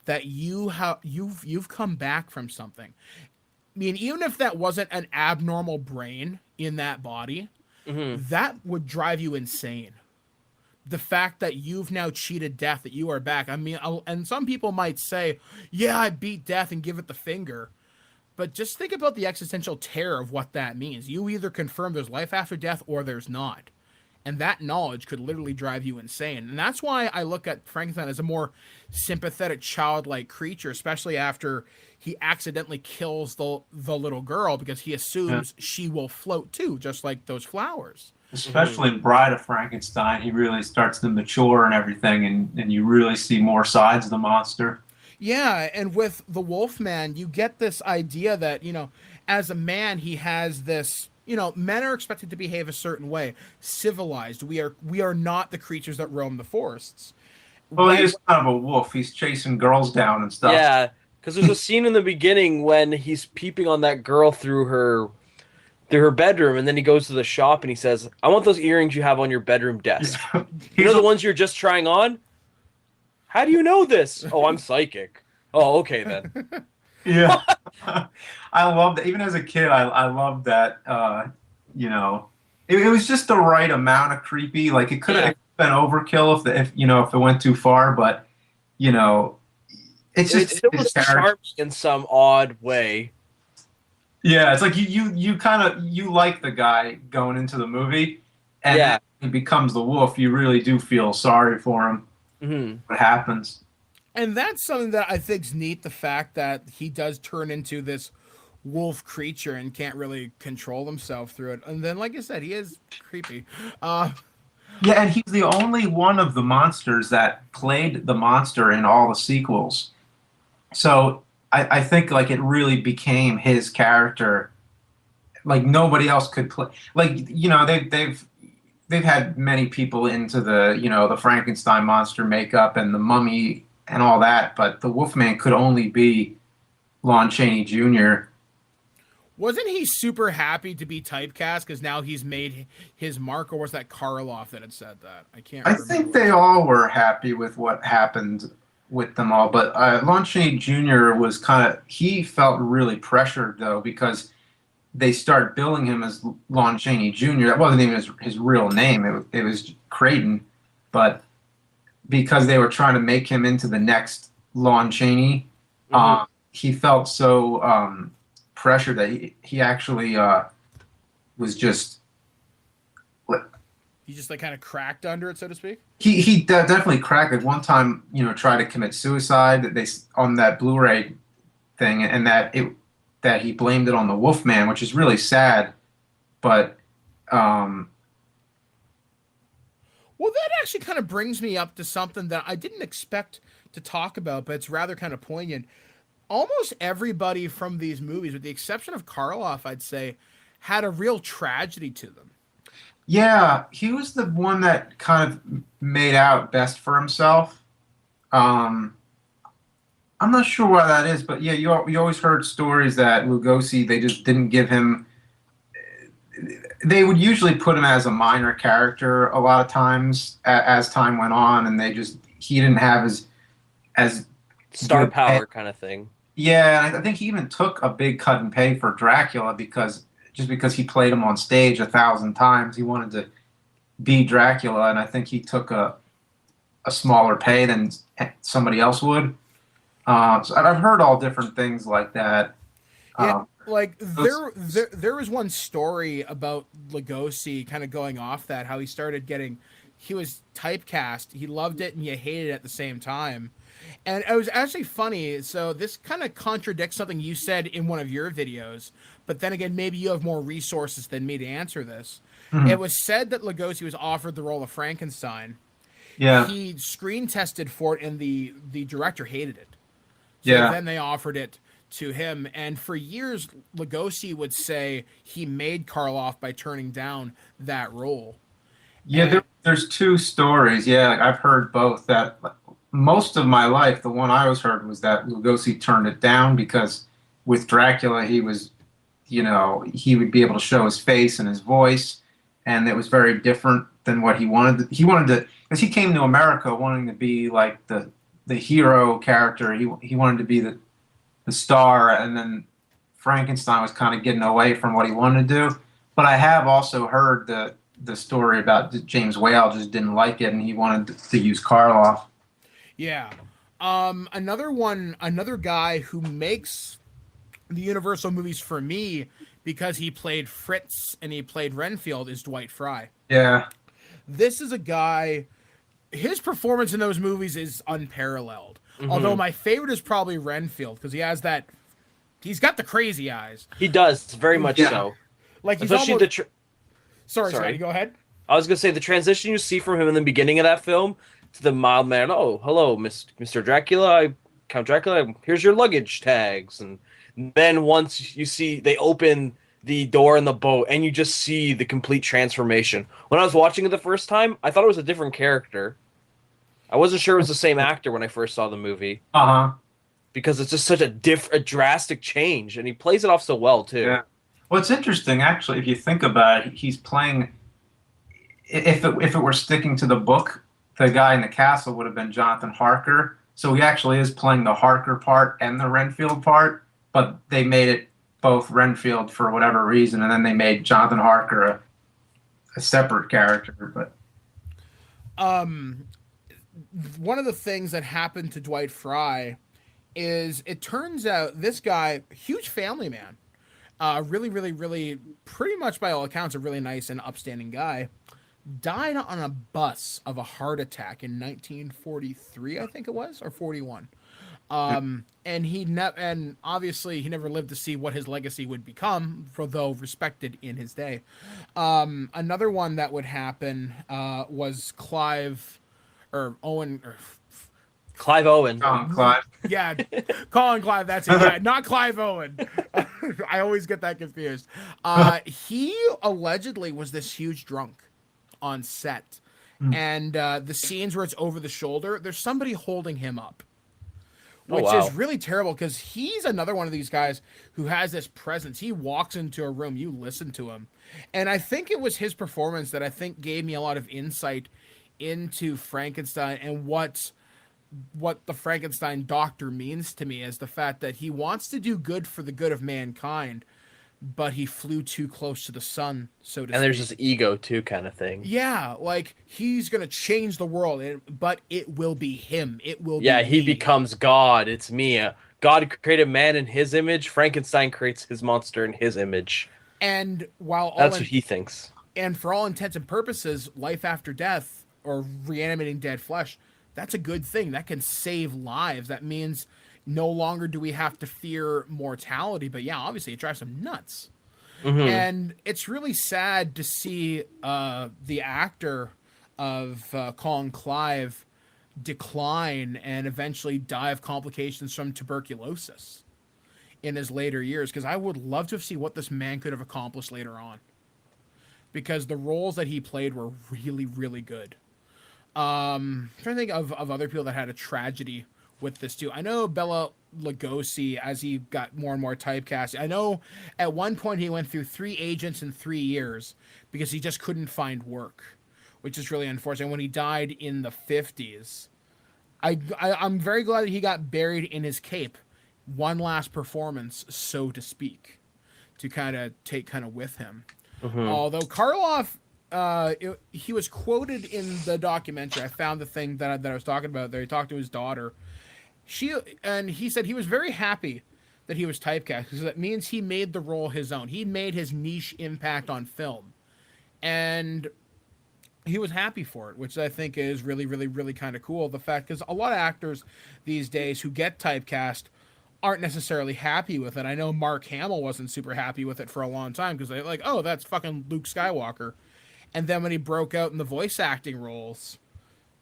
that you've come back from something. I mean, even if that wasn't an abnormal brain in that body, that would drive you insane. The fact that you've now cheated death, that you are back. I mean, and some people might say, yeah, I beat death and give it the finger. But just think about the existential terror of what that means. You either confirm there's life after death or there's not. And that knowledge could literally drive you insane. And that's why I look at Frankenstein as a more sympathetic, childlike creature, especially after he accidentally kills the little girl, because he assumes she will float too, just like those flowers. Especially in Bride of Frankenstein, he really starts to mature and everything, and you really see more sides of the monster. Yeah, and with the Wolfman, you get this idea that, as a man, he has this, men are expected to behave a certain way, civilized. We are not the creatures that roam the forests. Well, he is kind of a wolf. He's chasing girls down and stuff. Yeah, because there's a scene in the beginning when he's peeping on that girl through her bedroom, and then he goes to the shop and he says, I want those earrings you have on your bedroom desk. You know the ones you're just trying on? How do you know this? Oh, I'm psychic. Oh, okay then. Yeah. I loved it. Even as a kid, I loved that, it was just the right amount of creepy. Like, it could have been overkill if it went too far, but, it's just... It was charming in some odd way. Yeah, it's like you kind of like the guy going into the movie, and then he becomes the wolf. You really do feel sorry for him. What happens? And that's something that I think's neat. The fact that he does turn into this wolf creature and can't really control himself through it. And then, like I said, he is creepy. Yeah, and he's the only one of the monsters that played the monster in all the sequels. So I think like it really became his character. Like nobody else could play. Like they've had many people into the Frankenstein monster makeup and the Mummy and all that, but the Wolfman could only be Lon Chaney Jr. Wasn't he super happy to be typecast because now he's made his mark, or was that Karloff that had said that? I can't remember. I think they all were happy with what happened with them all, but Lon Chaney Jr. was he felt really pressured though, because they start billing him as Lon Chaney Jr. That wasn't even his real name. It was Creighton, but because they were trying to make him into the next Lon Chaney, he felt so pressured that he actually was just... He just like kind of cracked under it, so to speak. He definitely cracked. At one time, tried to commit suicide. That they on that Blu-ray thing, and that he blamed it on the Wolfman, which is really sad. But well, that actually kind of brings me up to something that I didn't expect to talk about, but it's rather kind of poignant. Almost everybody from these movies, with the exception of Karloff, I'd say, had a real tragedy to them. Yeah, he was the one that kind of made out best for himself. I'm not sure why that is, but yeah, you always heard stories that Lugosi, they just didn't give him... They would usually put him as a minor character a lot of times as time went on, and he didn't have as star power kind of thing. Yeah, I think he even took a big cut and pay for Dracula because he played him on stage 1,000 times. He wanted to be Dracula, and I think he took a smaller pay than somebody else would. So I've heard all different things like that. Yeah, there was one story about Lugosi kind of going off that, how he was typecast. He loved it and he hated it at the same time. And it was actually funny. So this kind of contradicts something you said in one of your videos, but then again, maybe you have more resources than me to answer this. Mhm. It was said that Lugosi was offered the role of Frankenstein. Yeah. He screen tested for it, and the director hated it. So Yeah. then they offered it to him, and for years, Lugosi would say he made Karloff by turning down that role. Yeah, there's two stories. Yeah, like I've heard both. That most of my life, the one I always heard was that Lugosi turned it down because with Dracula, he was, he would be able to show his face and his voice, and it was very different than what he wanted. He wanted to, because he came to America wanting to be like the hero character. He wanted to be the star, and then Frankenstein was kind of getting away from what he wanted to do. But I have also heard the story about James Whale just didn't like it, and he wanted to use Karloff. Yeah. Another guy who makes the Universal movies for me because he played Fritz and he played Renfield is Dwight Frye. Yeah. This is a guy, his performance in those movies is unparalleled. Mm-hmm. Although my favorite is probably Renfield because he's got the crazy eyes. He does, very much Yeah. so. Like he's Especially almost... the Sorry, Sorry. Scotty, go ahead. I was gonna say the transition you see from him in the beginning of that film to the mild man. Oh, hello, Mr. Dracula. Count Dracula. Here's your luggage tags. And then once you see they open the door in the boat, and you just see the complete transformation. When I was watching it the first time, I thought it was a different character. I wasn't sure it was the same actor when I first saw the movie because it's just such a drastic change, and he plays it off so well too. Yeah. Well, it's interesting actually if you think about it. He's playing. If it were sticking to the book, the guy in the castle would have been Jonathan Harker. So he actually is playing the Harker part and the Renfield part, but they made it both Renfield for whatever reason, and then they made Jonathan Harker a separate character. But one of the things that happened to Dwight Frye is it turns out this guy, huge family man, really, really, really, pretty much by all accounts, a really nice and upstanding guy, died on a bus of a heart attack in 1943, I think it was, or 41. And and obviously he never lived to see what his legacy would become, for though respected in his day. Another one that would happen was Clive Owen. Clive Owen. Clive. Yeah, Colin Clive. That's it. Yeah, not Clive Owen. I always get that confused. He allegedly was this huge drunk on set, and the scenes where it's over the shoulder, there's somebody holding him up. Which is really terrible because he's another one of these guys who has this presence. He walks into a room, you listen to him. And I think it was his performance that I think gave me a lot of insight into Frankenstein and what the Frankenstein doctor means to me, is the fact that he wants to do good for the good of mankind, but he flew too close to the sun, so to speak. And there's this ego too kind of thing. Yeah, like he's gonna change the world, but it will be him. It will. Yeah, be he me. becomes God. It's me. God created man in his image. Frankenstein creates his monster in his image. And while That's what he thinks. And for all intents and purposes, life after death or reanimating dead flesh, that's a good thing. That can save lives. That means no longer do we have to fear mortality. But yeah, obviously it drives them nuts. Mm-hmm. And it's really sad to see the actor of Colin Clive decline and eventually die of complications from tuberculosis in his later years, because I would love to see what this man could have accomplished later on, because the roles that he played were really, really good. I'm trying to think of other people that had a tragedy with this too. I know Bela Lugosi, as he got more and more typecast, I know at one point he went through 3 agents in 3 years because he just couldn't find work, which is really unfortunate. When he died in the 50s, I'm very glad that he got buried in his cape. One last performance, so to speak, to kind of take with him. Mm-hmm. Although Karloff, he was quoted in the documentary. I found the thing that I was talking about there. He talked to his daughter. He said he was very happy that he was typecast, because that means he made the role his own. He made his niche impact on film, and he was happy for it, which I think is really, really, really kind of cool. The fact, because a lot of actors these days who get typecast aren't necessarily happy with it. I know Mark Hamill wasn't super happy with it for a long time, because they're like, oh, that's fucking Luke Skywalker. And then when he broke out in the voice acting roles,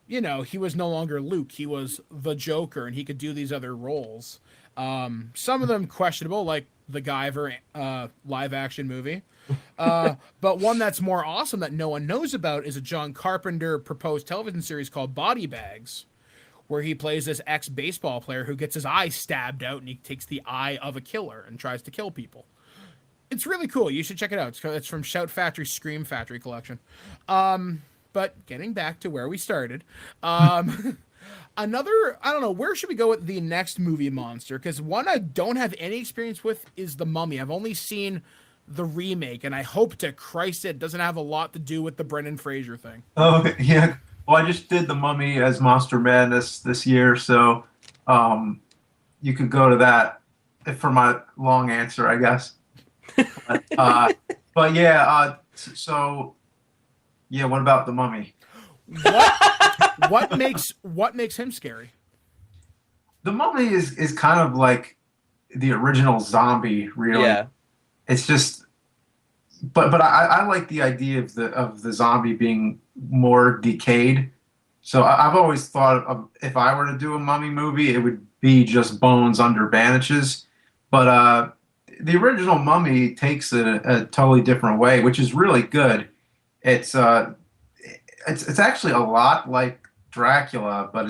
you know, he was no longer Luke. He was the Joker, and he could do these other roles. Some of them questionable, like the Guyver live action movie. But one that's more awesome that no one knows about is a John Carpenter proposed television series called Body Bags, where he plays this ex-baseball player who gets his eye stabbed out, and he takes the eye of a killer and tries to kill people. It's really cool. You should check it out. It's from Shout Factory Scream Factory collection. But getting back to where we started, another, I don't know, where should we go with the next movie monster? Because one I don't have any experience with is The Mummy. I've only seen the remake, and I hope to Christ it doesn't have a lot to do with the Brendan Fraser thing. Oh, yeah. Well, I just did The Mummy as Monster Madness this year, so you could go to that for my long answer, I guess. But yeah, so yeah, what about The Mummy? What makes him scary? The Mummy is kind of like the original zombie, really. Yeah. It's just, but I like the idea of the zombie being more decayed. So I've always thought of, if I were to do a Mummy movie, it would be just bones under bandages. But the original Mummy takes it a totally different way, which is really good. It's actually a lot like Dracula, but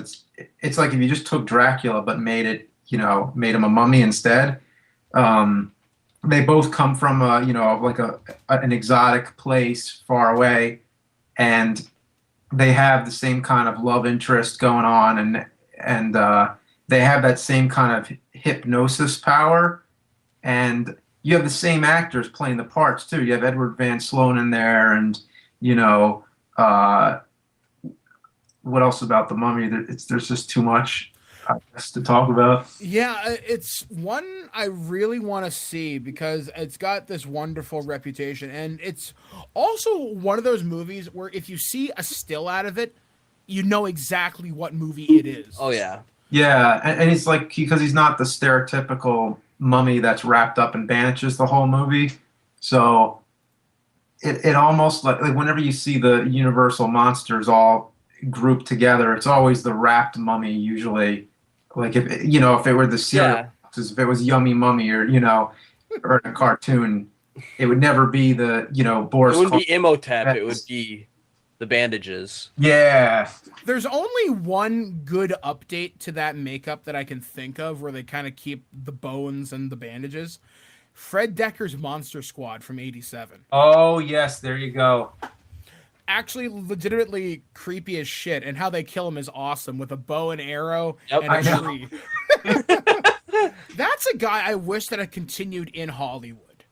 it's like if you just took Dracula but made him a mummy instead. They both come from an exotic place far away, and they have the same kind of love interest going on, and they have that same kind of hypnosis power, and you have the same actors playing the parts too. You have Edward Van Sloan in there, and what else about The Mummy? There's just too much, I guess, to talk about. Yeah, it's one I really want to see because it's got this wonderful reputation, and it's also one of those movies where if you see a still out of it, you know exactly what movie it is. Oh yeah. Yeah, and it's like, because he's not the stereotypical mummy that's wrapped up in bandages the whole movie, so it almost like whenever you see the Universal monsters all grouped together, it's always the wrapped mummy usually. Like if it were the cereal boxes, if it was Yummy Mummy or or a cartoon, it would never be the Boris. It wouldn't be Imhotep. It would be the bandages. Yeah. There's only one good update to that makeup that I can think of where they kind of keep the bones and the bandages. Fred Decker's Monster Squad from '87. Oh yes, there you go. Actually, legitimately creepy as shit, and how they kill him is awesome with a bow and arrow and a tree. That's a guy I wish that had continued in Hollywood,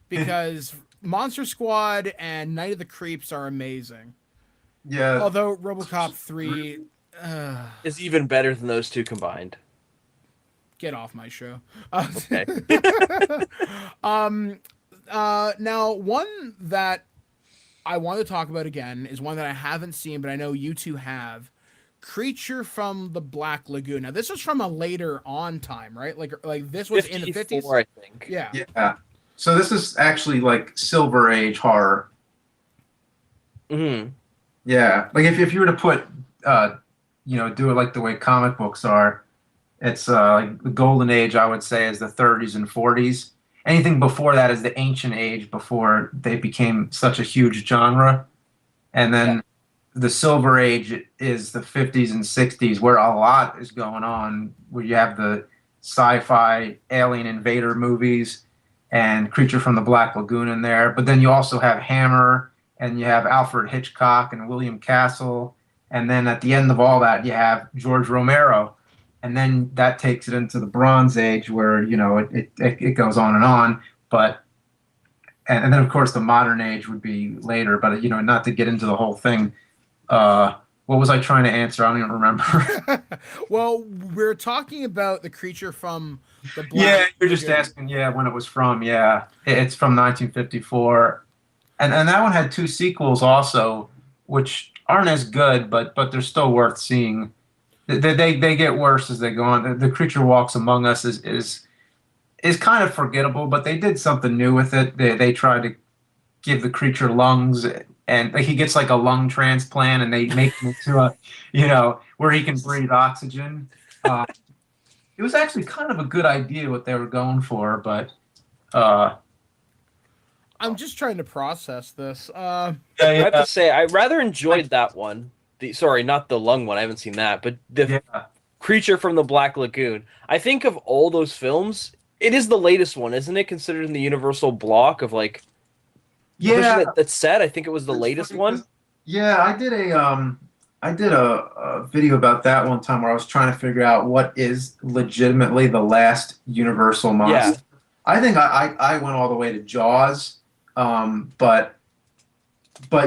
because Monster Squad and Night of the Creeps are amazing. Yeah. Although RoboCop 3 is even better than those two combined. Get off my show. Okay. Now, one that I want to talk about again is one that I haven't seen, but I know you two have. Creature from the Black Lagoon. Now, this was from a later on time, right? Like this was in the 50s? I think. Yeah. Yeah. So this is actually like Silver Age horror. Mm-hmm. Yeah. Like if you were to put, do it like the way comic books are, it's like the golden age, I would say, is the 30s and 40s. Anything before that is the ancient age, before they became such a huge genre. And then the silver age is the 50s and 60s, where a lot is going on, where you have the sci-fi alien invader movies and Creature from the Black Lagoon in there. But then you also have Hammer, and you have Alfred Hitchcock and William Castle. And then at the end of all that, you have George Romero. And then that takes it into the Bronze Age, where it goes on and on. But and then of course the modern age would be later. But not to get into the whole thing. What was I trying to answer? I don't even remember. Well, we're talking about the Creature from the Black. Yeah, you're just asking. Yeah, when it was from. Yeah, it's from 1954, and that one had 2 sequels also, which aren't as good, but they're still worth seeing. They get worse as they go on. The Creature Walks Among Us is kind of forgettable, but they did something new with it. They tried to give the creature lungs, and like he gets like a lung transplant, and they make him into a, you know, where he can breathe oxygen. It was actually kind of a good idea what they were going for, but I'm just trying to process this. I have to say, I rather enjoyed that one. Sorry, not the lung one. I haven't seen that, but the creature from the Black Lagoon. I think of all those films, it is the latest one, isn't it? Considered in the Universal block of like. yeah, That's said. I think it was the latest one. Yeah, I did a video about that one time where I was trying to figure out what is legitimately the last Universal monster. Yeah. I think I went all the way to Jaws, but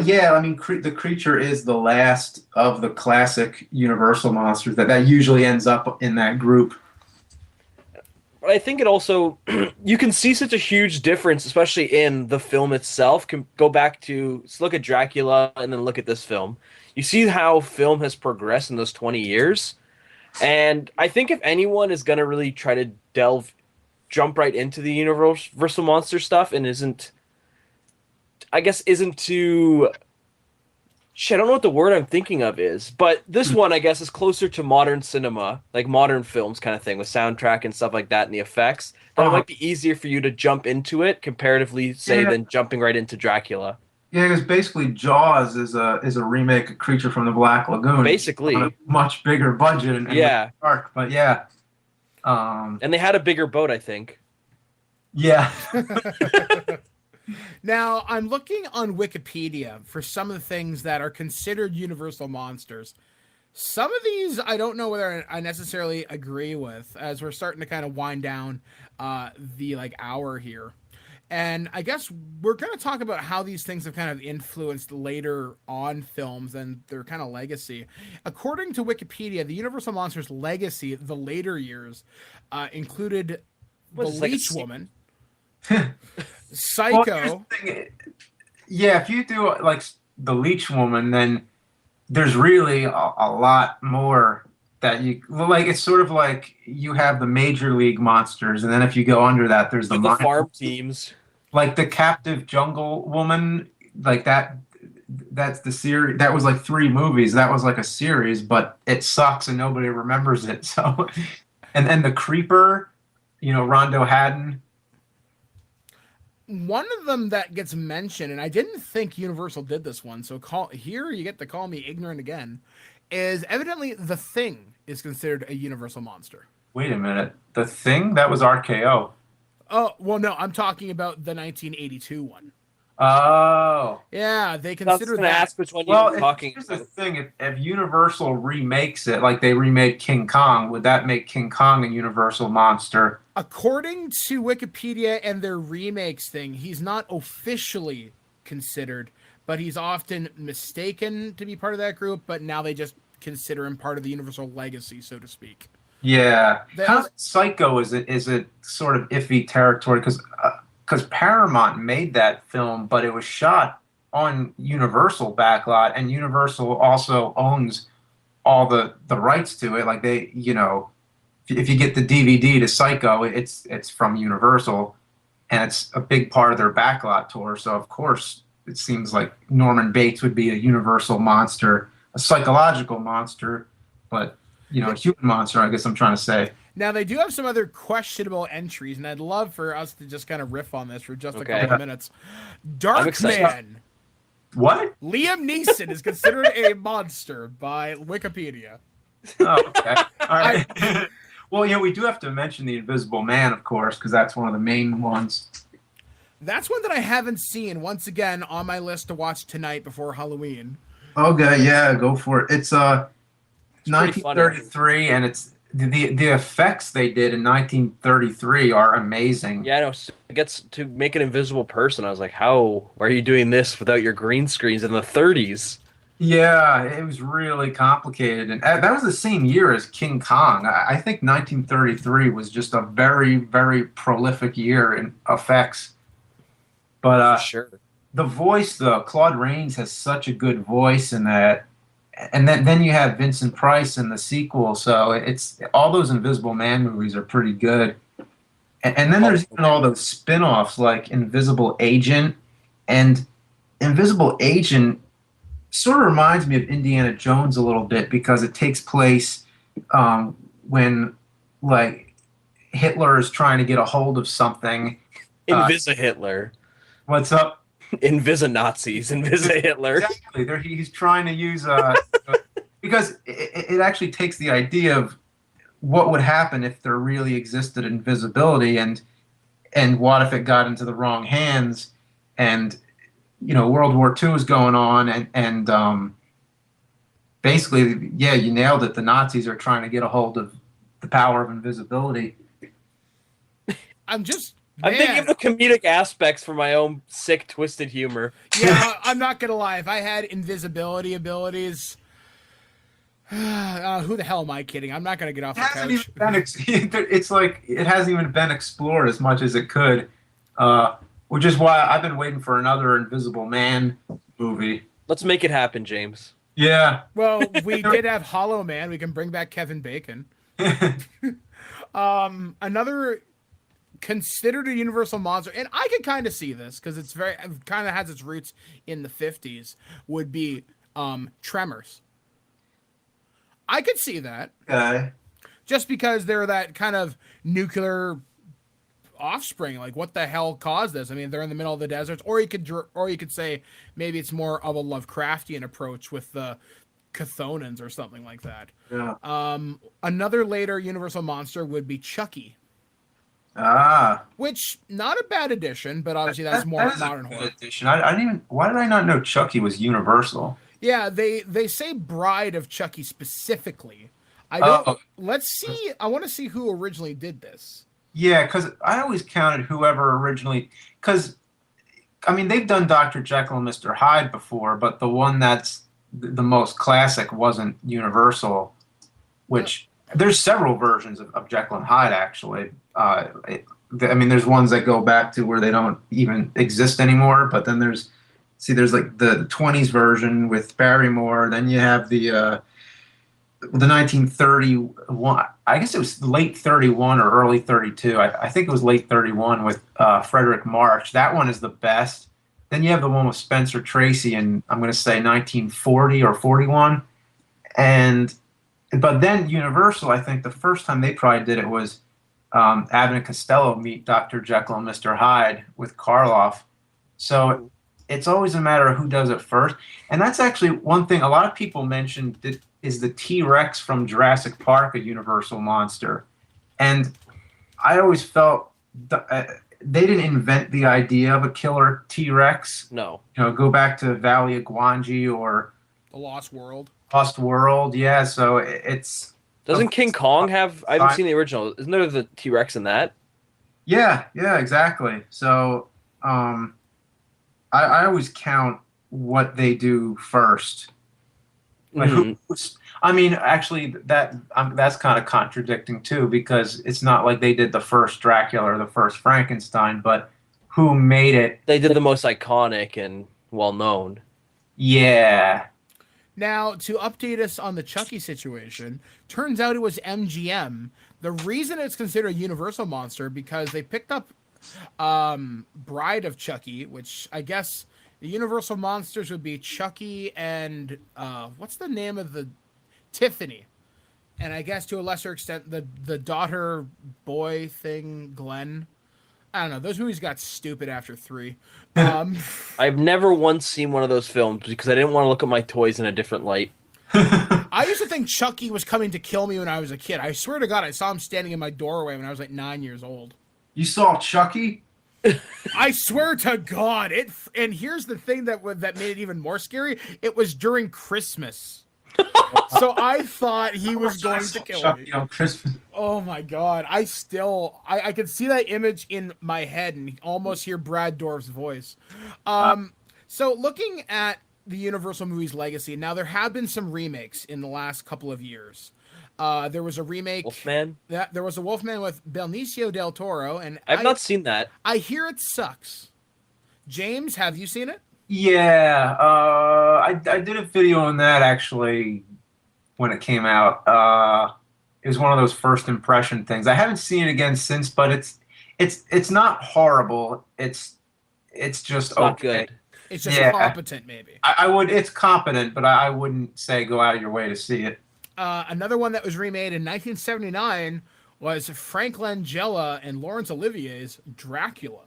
yeah, I mean the creature is the last of the classic Universal monsters that usually ends up in that group. I think it also you can see such a huge difference, especially in the film itself. Go back to look at Dracula and then look at this film. You see how film has progressed in those 20 years, and I think if anyone is gonna really try to jump right into the Universal monster stuff and isn't too. Shit, I don't know what the word I'm thinking of is, but this one, I guess, is closer to modern cinema, like modern films kind of thing, with soundtrack and stuff like that and the effects. That it might be easier for you to jump into it comparatively, say, than jumping right into Dracula. Yeah, because basically Jaws is a remake of Creature from the Black Lagoon. Basically. On a much bigger budget and dark, but yeah. And they had a bigger boat, I think. Yeah. Now, I'm looking on Wikipedia for some of the things that are considered Universal monsters. Some of these I don't know whether I necessarily agree with, as we're starting to kind of wind down the hour here. And I guess we're going to talk about how these things have kind of influenced later on films and their kind of legacy. According to Wikipedia, the Universal Monsters legacy, the later years, included the Leech Woman, Psycho. Yeah, if you do like the Leech Woman, then there's really a lot more that you like. It's sort of like you have the major league monsters, and then if you go under that, there's the farm teams, like the Captive Jungle Woman, like that. That's the series. That was like 3 movies. That was like a series, but it sucks and nobody remembers it. So, and then the Creeper, Rondo Haddon. One of them that gets mentioned, and I didn't think Universal did this one, so you get to call me ignorant again, is evidently The Thing is considered a Universal monster. Wait a minute. The Thing? That was RKO. Oh, well, no, I'm talking about the 1982 one. Oh. Yeah, they consider that. Ask which one you're talking about. Here's the thing. If Universal remakes it, like they remade King Kong, would that make King Kong a Universal monster? According to Wikipedia and their remakes thing, he's not officially considered, but he's often mistaken to be part of that group, but now they just consider him part of the Universal legacy, so to speak. Yeah. Psycho is a sort of iffy territory because Paramount made that film, but it was shot on Universal backlot, and Universal also owns all the rights to it. Like they, if you get the DVD to Psycho, it's from Universal, and it's a big part of their backlot tour. So of course, it seems like Norman Bates would be a Universal monster, a psychological monster, but a human monster, I guess I'm trying to say. Now, they do have some other questionable entries, and I'd love for us to just kind of riff on this for just a couple of minutes. Darkman. What? Liam Neeson is considered a monster by Wikipedia. Oh, okay. All right. Well, we do have to mention The Invisible Man, of course, because that's one of the main ones. That's one that I haven't seen. Once again, on my list to watch tonight before Halloween. Okay, yeah, go for it. It's 1933, and it's the effects they did in 1933 are amazing. Yeah, I know. It gets to make an invisible person. I was like, why are you doing this without your green screens in the 30s? Yeah, it was really complicated. And that was the same year as King Kong. I think 1933 was just a very, very prolific year in effects. But sure. The voice, though, Claude Rains has such a good voice in that. And then you have Vincent Price in the sequel. So it's all those Invisible Man movies are pretty good. And then there's even all those spin-offs like Invisible Agent And Invisible Agent sort of reminds me of Indiana Jones a little bit because it takes place when like Hitler is trying to get a hold of something. Invisa-Hitler. What's up? Invisa-Nazis. Invisa-Hitler. Exactly. He's trying to use because it actually takes the idea of what would happen if there really existed invisibility, and what if it got into the wrong hands, and World War II is going on, and basically, yeah, you nailed it. The Nazis are trying to get a hold of the power of invisibility. I'm thinking of the comedic aspects for my own sick, twisted humor. Yeah, I'm not gonna lie. If I had invisibility abilities, who the hell am I kidding? I'm not gonna get off the couch. It's like it hasn't even been explored as much as it could, which is why I've been waiting for another Invisible Man movie. Let's make it happen, James. Yeah. Well, we did have Hollow Man. We can bring back Kevin Bacon. Another considered a universal monster, and I can kind of see this because it kind of has its roots in the 50s, would be Tremors. I could see that. Okay. Just because they're that kind of nuclear offspring. Like, what the hell caused this? I mean, they're in the middle of the deserts, or you could say maybe it's more of a Lovecraftian approach with the Chthonans or something like that. Yeah. Another later universal monster would be Chucky. Which, not a bad addition, but obviously that's more modern horror. Addition. Why did I not know Chucky was universal? Yeah, they say Bride of Chucky specifically. I want to see who originally did this. Yeah, because I always counted whoever originally, because I mean they've done Dr. Jekyll and Mr. Hyde before, but the one that's the most classic wasn't universal. Which there's several versions of Jekyll and Hyde actually. I mean, there's ones that go back to where they don't even exist anymore, but then there's like the 20s version with Barrymore. Then you have the 1931. I guess it was late 31 or early 32. I think it was late 31 with Frederick March. That one is the best. Then you have the one with Spencer Tracy in, I'm going to say 1940 or 41. But then Universal, I think the first time they probably did it was Abbott and Costello meet Dr. Jekyll and Mr. Hyde with Karloff. So it's always a matter of who does it first. And that's actually one thing a lot of people mentioned that is the T-Rex from Jurassic Park a universal monster. And I always felt they didn't invent the idea of a killer T-Rex. No. Go back to Valley of Gwangi or The Lost World. Lost World, yeah. So it's doesn't King Kong have? I haven't seen the original. Isn't there the T-Rex in that? Yeah, exactly. So I always count what they do first. Like I mean, actually, that's kind of contradicting too, because it's not like they did the first Dracula or the first Frankenstein, but who made it? They did the most iconic and well known. Yeah. Now, to update us on the Chucky situation, turns out it was MGM. The reason it's considered a universal monster because they picked up Bride of Chucky, which I guess the universal monsters would be Chucky and what's the name of the Tiffany, and I guess to a lesser extent the daughter boy thing, Glenn. I don't know. Those movies got stupid after 3. I've never once seen one of those films because I didn't want to look at my toys in a different light. I used to think Chucky was coming to kill me when I was a kid. I swear to God, I saw him standing in my doorway when I was like 9 years old. You saw Chucky? I swear to God. And here's the thing that made it even more scary. It was during Christmas. So I thought he was going to kill Chucky me. on Christmas. Oh my God. I can see that image in my head and almost hear Brad Dourif's voice. So looking at the Universal movies legacy, now there have been some remakes in the last couple of years. There was a remake. Wolfman? There was a Wolfman with Benicio del Toro. And I've not seen that. I hear it sucks. James, have you seen it? Yeah, I did a video on that actually when it came out. It was one of those first impression things. I haven't seen it again since, but it's not horrible. It's just Not okay. good. It's just Yeah. competent, maybe. I would. It's competent, but I wouldn't say go out of your way to see it. Another one that was remade in 1979 was Frank Langella and Laurence Olivier's Dracula.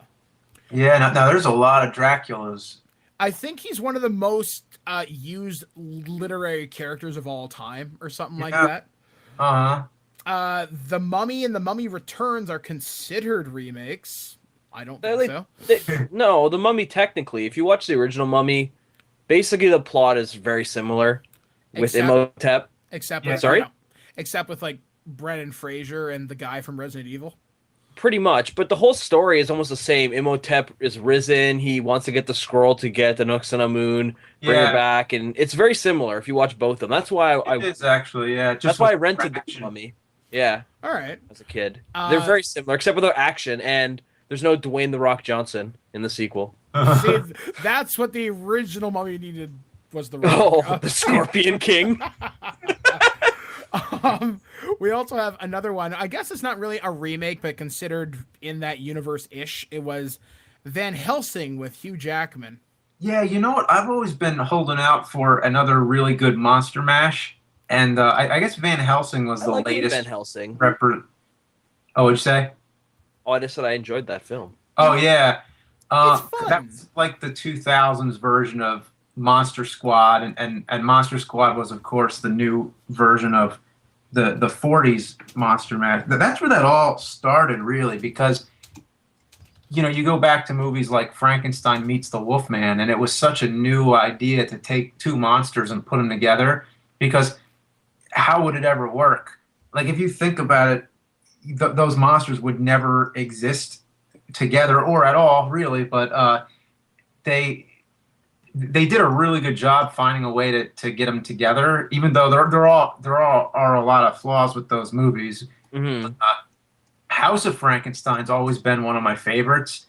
Yeah. Now there's a lot of Draculas. I think he's one of the most used literary characters of all time, or something like that. The Mummy and The Mummy Returns are considered remakes. I don't think so. No, The Mummy technically, if you watch the original Mummy, basically the plot is very similar with Imhotep. Except with, except with like Brendan Fraser and the guy from Resident Evil. Pretty much, but the whole story is almost the same. Imhotep is risen. He wants to get the scroll to get the Nooks on a Moon, bring her back, and it's very similar if you watch both of them. That's why It's actually, yeah. That's why I rented the Mummy. Yeah. All right. As a kid, they're very similar, except with their action, and there's no Dwayne the Rock Johnson in the sequel. See, that's what the original Mummy needed, was the Rock. The Scorpion King. We also have another one. I guess it's not really a remake, but considered in that universe-ish. It was Van Helsing with Hugh Jackman. Yeah, you know what? I've always been holding out for another really good monster mash, and I guess Van Helsing was the latest. Van Helsing. Oh, what'd you say? Oh, I just said I enjoyed that film. Oh yeah, It's fun. that's like the 2000s version of Monster Squad, and Monster Squad was, of course, the new version of the 40s Monster Mash. That's where that all started, really, because you go back to movies like Frankenstein Meets the Wolfman, and it was such a new idea to take two monsters and put them together, because how would it ever work? Like, if you think about it, those monsters would never exist together or at all, really, but they did a really good job finding a way to get them together, even though there are a lot of flaws with those movies. Mm-hmm. House of Frankenstein's always been one of my favorites,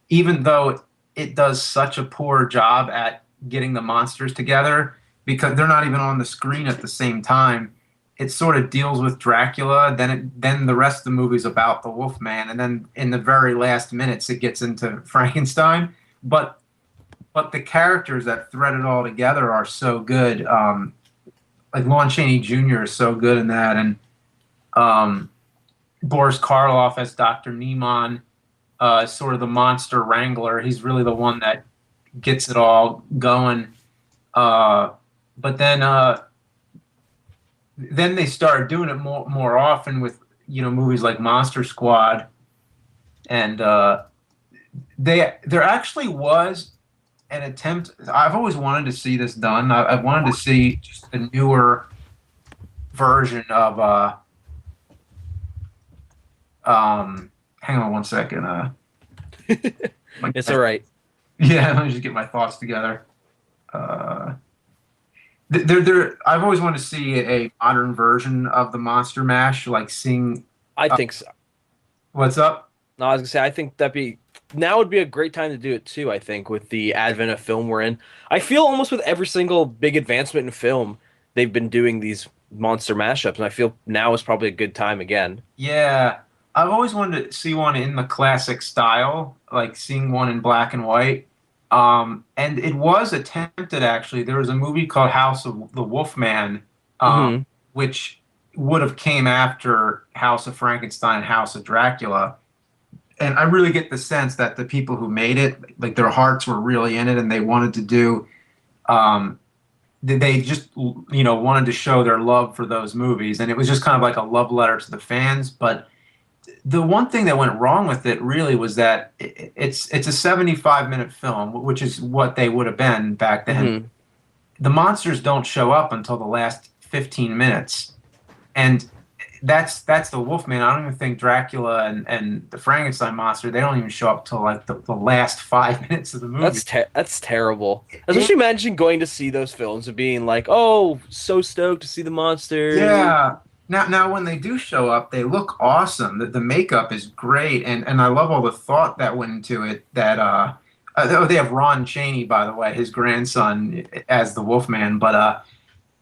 even though it does such a poor job at getting the monsters together because they're not even on the screen at the same time. It sort of deals with Dracula, then the rest of the movie's about the Wolfman, and then in the very last minutes it gets into Frankenstein. But the characters that thread it all together are so good. Like Lon Chaney Jr. is so good in that, and Boris Karloff as Dr. Niemann, sort of the monster wrangler. He's really the one that gets it all going. But then they started doing it more often with movies like Monster Squad, and there actually was an attempt. I've always wanted to see this done. I wanted to see just a newer version of hang on one second. It's all right. Yeah, let me just get my thoughts together. I've always wanted to see a modern version of the Monster Mash, like seeing. I think so. What's up? No, I was gonna say I think now would be a great time to do it too. I think with the advent of film we're in, I feel almost with every single big advancement in film, they've been doing these monster mashups, and I feel now is probably a good time again. Yeah, I've always wanted to see one in the classic style, like seeing one in black and white. And it was attempted, actually. There was a movie called House of the Wolfman, which would have came after House of Frankenstein, House of Dracula. And I really get the sense that the people who made it, like their hearts were really in it, and they wanted to do, they just, wanted to show their love for those movies. And it was just kind of like a love letter to the fans. But the one thing that went wrong with it really was that it's a 75-minute film, which is what they would have been back then. Mm-hmm. The monsters don't show up until the last 15 minutes. And that's the Wolfman. I don't even think Dracula and the Frankenstein monster, they don't even show up till like the last 5 minutes of the movie. That's terrible. Especially imagine going to see those films and being like, oh, so stoked to see the monsters. Yeah. Now, when they do show up, they look awesome. The makeup is great, and I love all the thought that went into it. That they have Ron Chaney, by the way, his grandson, as the Wolfman. But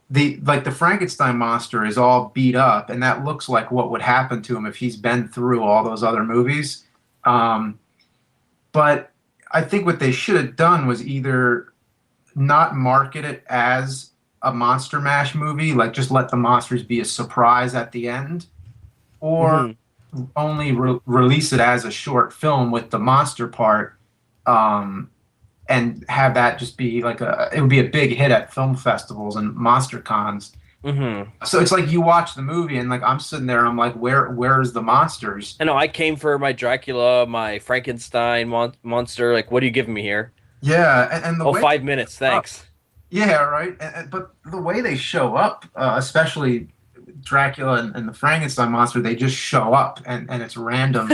the Frankenstein monster is all beat up, and that looks like what would happen to him if he's been through all those other movies. But I think what they should have done was either not market it as a Monster Mash movie, like just let the monsters be a surprise at the end, or only release it as a short film with the monster part, and have that just be like it would be a big hit at film festivals and monster cons. So it's like you watch the movie and like I'm sitting there, I'm like, where's the monsters? I know I came for my Dracula, my Frankenstein monster. Like, what are you giving me here? Yeah, and the way 5 minutes, thanks. Yeah, right. But the way they show up, especially Dracula and the Frankenstein monster, they just show up and it's random.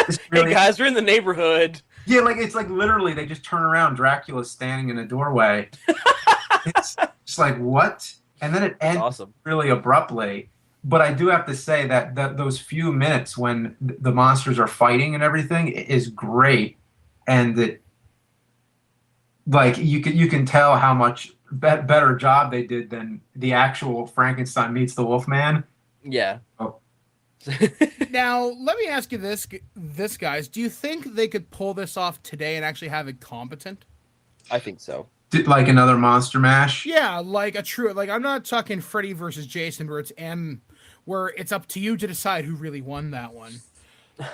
It's really, Hey guys, we're in the neighborhood. yeah, like it's like literally they just turn around, Dracula's standing in a doorway. It's just like what? And then it ends Awesome. really abruptly. But I do have to say that those few minutes when the monsters are fighting and everything is great, and that like you can tell how much better job they did than the actual Frankenstein meets the Wolfman. Yeah. Oh. Now, let me ask you this, guys. Do you think they could pull this off today and actually have it competent? I think so. Like another Monster Mash? Yeah, like a true, like I'm not talking Freddy versus Jason where it's up to you to decide who really won that one.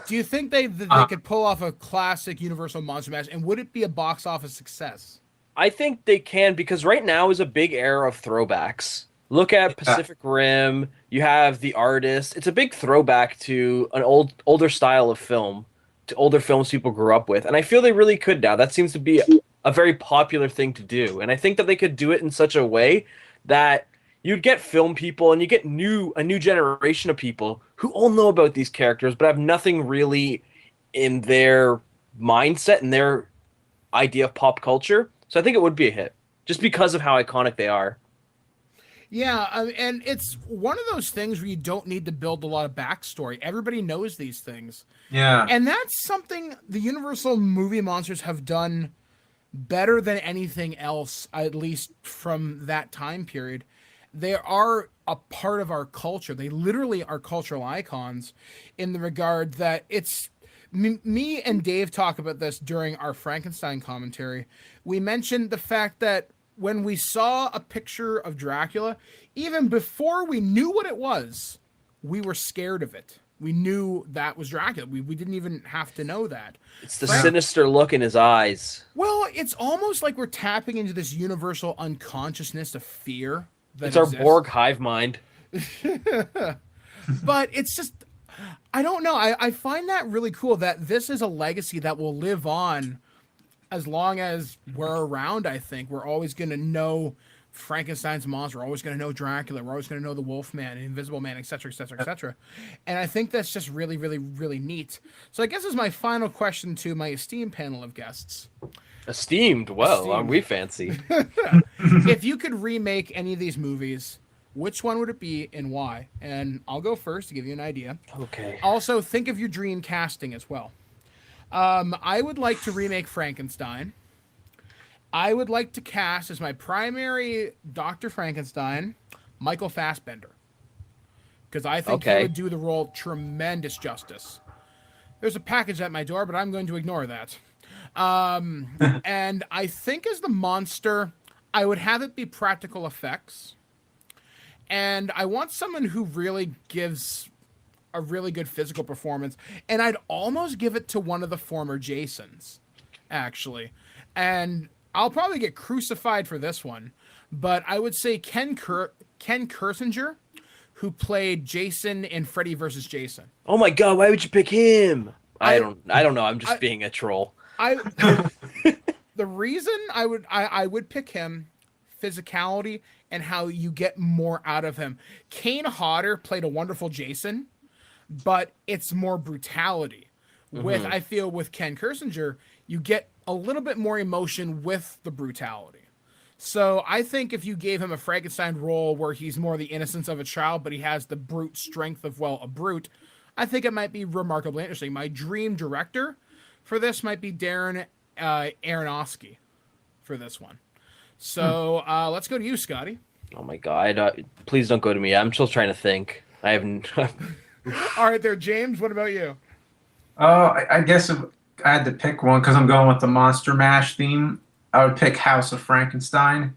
Do you think they could pull off a classic Universal Monster Mash, and would it be a box office success? I think they can, because right now is a big era of throwbacks. Look at Pacific Rim. You have The Artist. It's a big throwback to an older style of film, to older films people grew up with. And I feel they really could now. That seems to be a very popular thing to do. And I think that they could do it in such a way that you'd get film people and you get a new generation of people who all know about these characters but have nothing really in their mindset and their idea of pop culture. So I think it would be a hit just because of how iconic they are. Yeah, and it's one of those things where you don't need to build a lot of backstory. Everybody knows these things. Yeah. And that's something the Universal movie monsters have done better than anything else, at least from that time period. They are a part of our culture. They literally are cultural icons in the regard that it's... Me and Dave talk about this during our Frankenstein commentary. We mentioned the fact that when we saw a picture of Dracula, even before we knew what it was, we were scared of it. We knew that was Dracula. We didn't even have to know that. It's the sinister look in his eyes. Well, it's almost like we're tapping into this universal unconsciousness of fear. It's our Borg hive mind. But it's just, I don't know. I find that really cool that this is a legacy that will live on as long as we're around. I think we're always going to know Frankenstein's monster. We're always going to know Dracula. We're always going to know the Wolfman, Invisible Man, etc., etc., etc. And I think that's just really, really, really neat. So I guess is my final question to my esteemed panel of guests. Esteemed? Well, aren't we fancy? If you could remake any of these movies, which one would it be and why? And I'll go first to give you an idea. Okay. Also, think of your dream casting as well. I would like to remake Frankenstein. I would like to cast as my primary Dr. Frankenstein, Michael Fassbender. Because I think he would do the role tremendous justice. There's a package at my door, but I'm going to ignore that. And I think as the monster, I would have it be practical effects. And I want someone who really gives a really good physical performance. And I'd almost give it to one of the former Jasons, actually. And I'll probably get crucified for this one, but I would say Ken Kirsinger, who played Jason in Freddy vs. Jason. Oh my God! Why would you pick him? I don't know. I'm just being a troll. The reason I would pick him, physicality and how you get more out of him. Kane Hodder played a wonderful Jason, but it's more brutality. I feel with Ken Kirsinger, you get a little bit more emotion with the brutality. So I think if you gave him a Frankenstein role where he's more the innocence of a child, but he has the brute strength of, well, a brute, I think it might be remarkably interesting. My dream director for this might be Darren Aronofsky for this one. So let's go to you, Scotty. Oh my God! Please don't go to me. I'm still trying to think. I haven't. All right, there, James. What about you? I guess if I had to pick one, because I'm going with the Monster Mash theme, I would pick House of Frankenstein.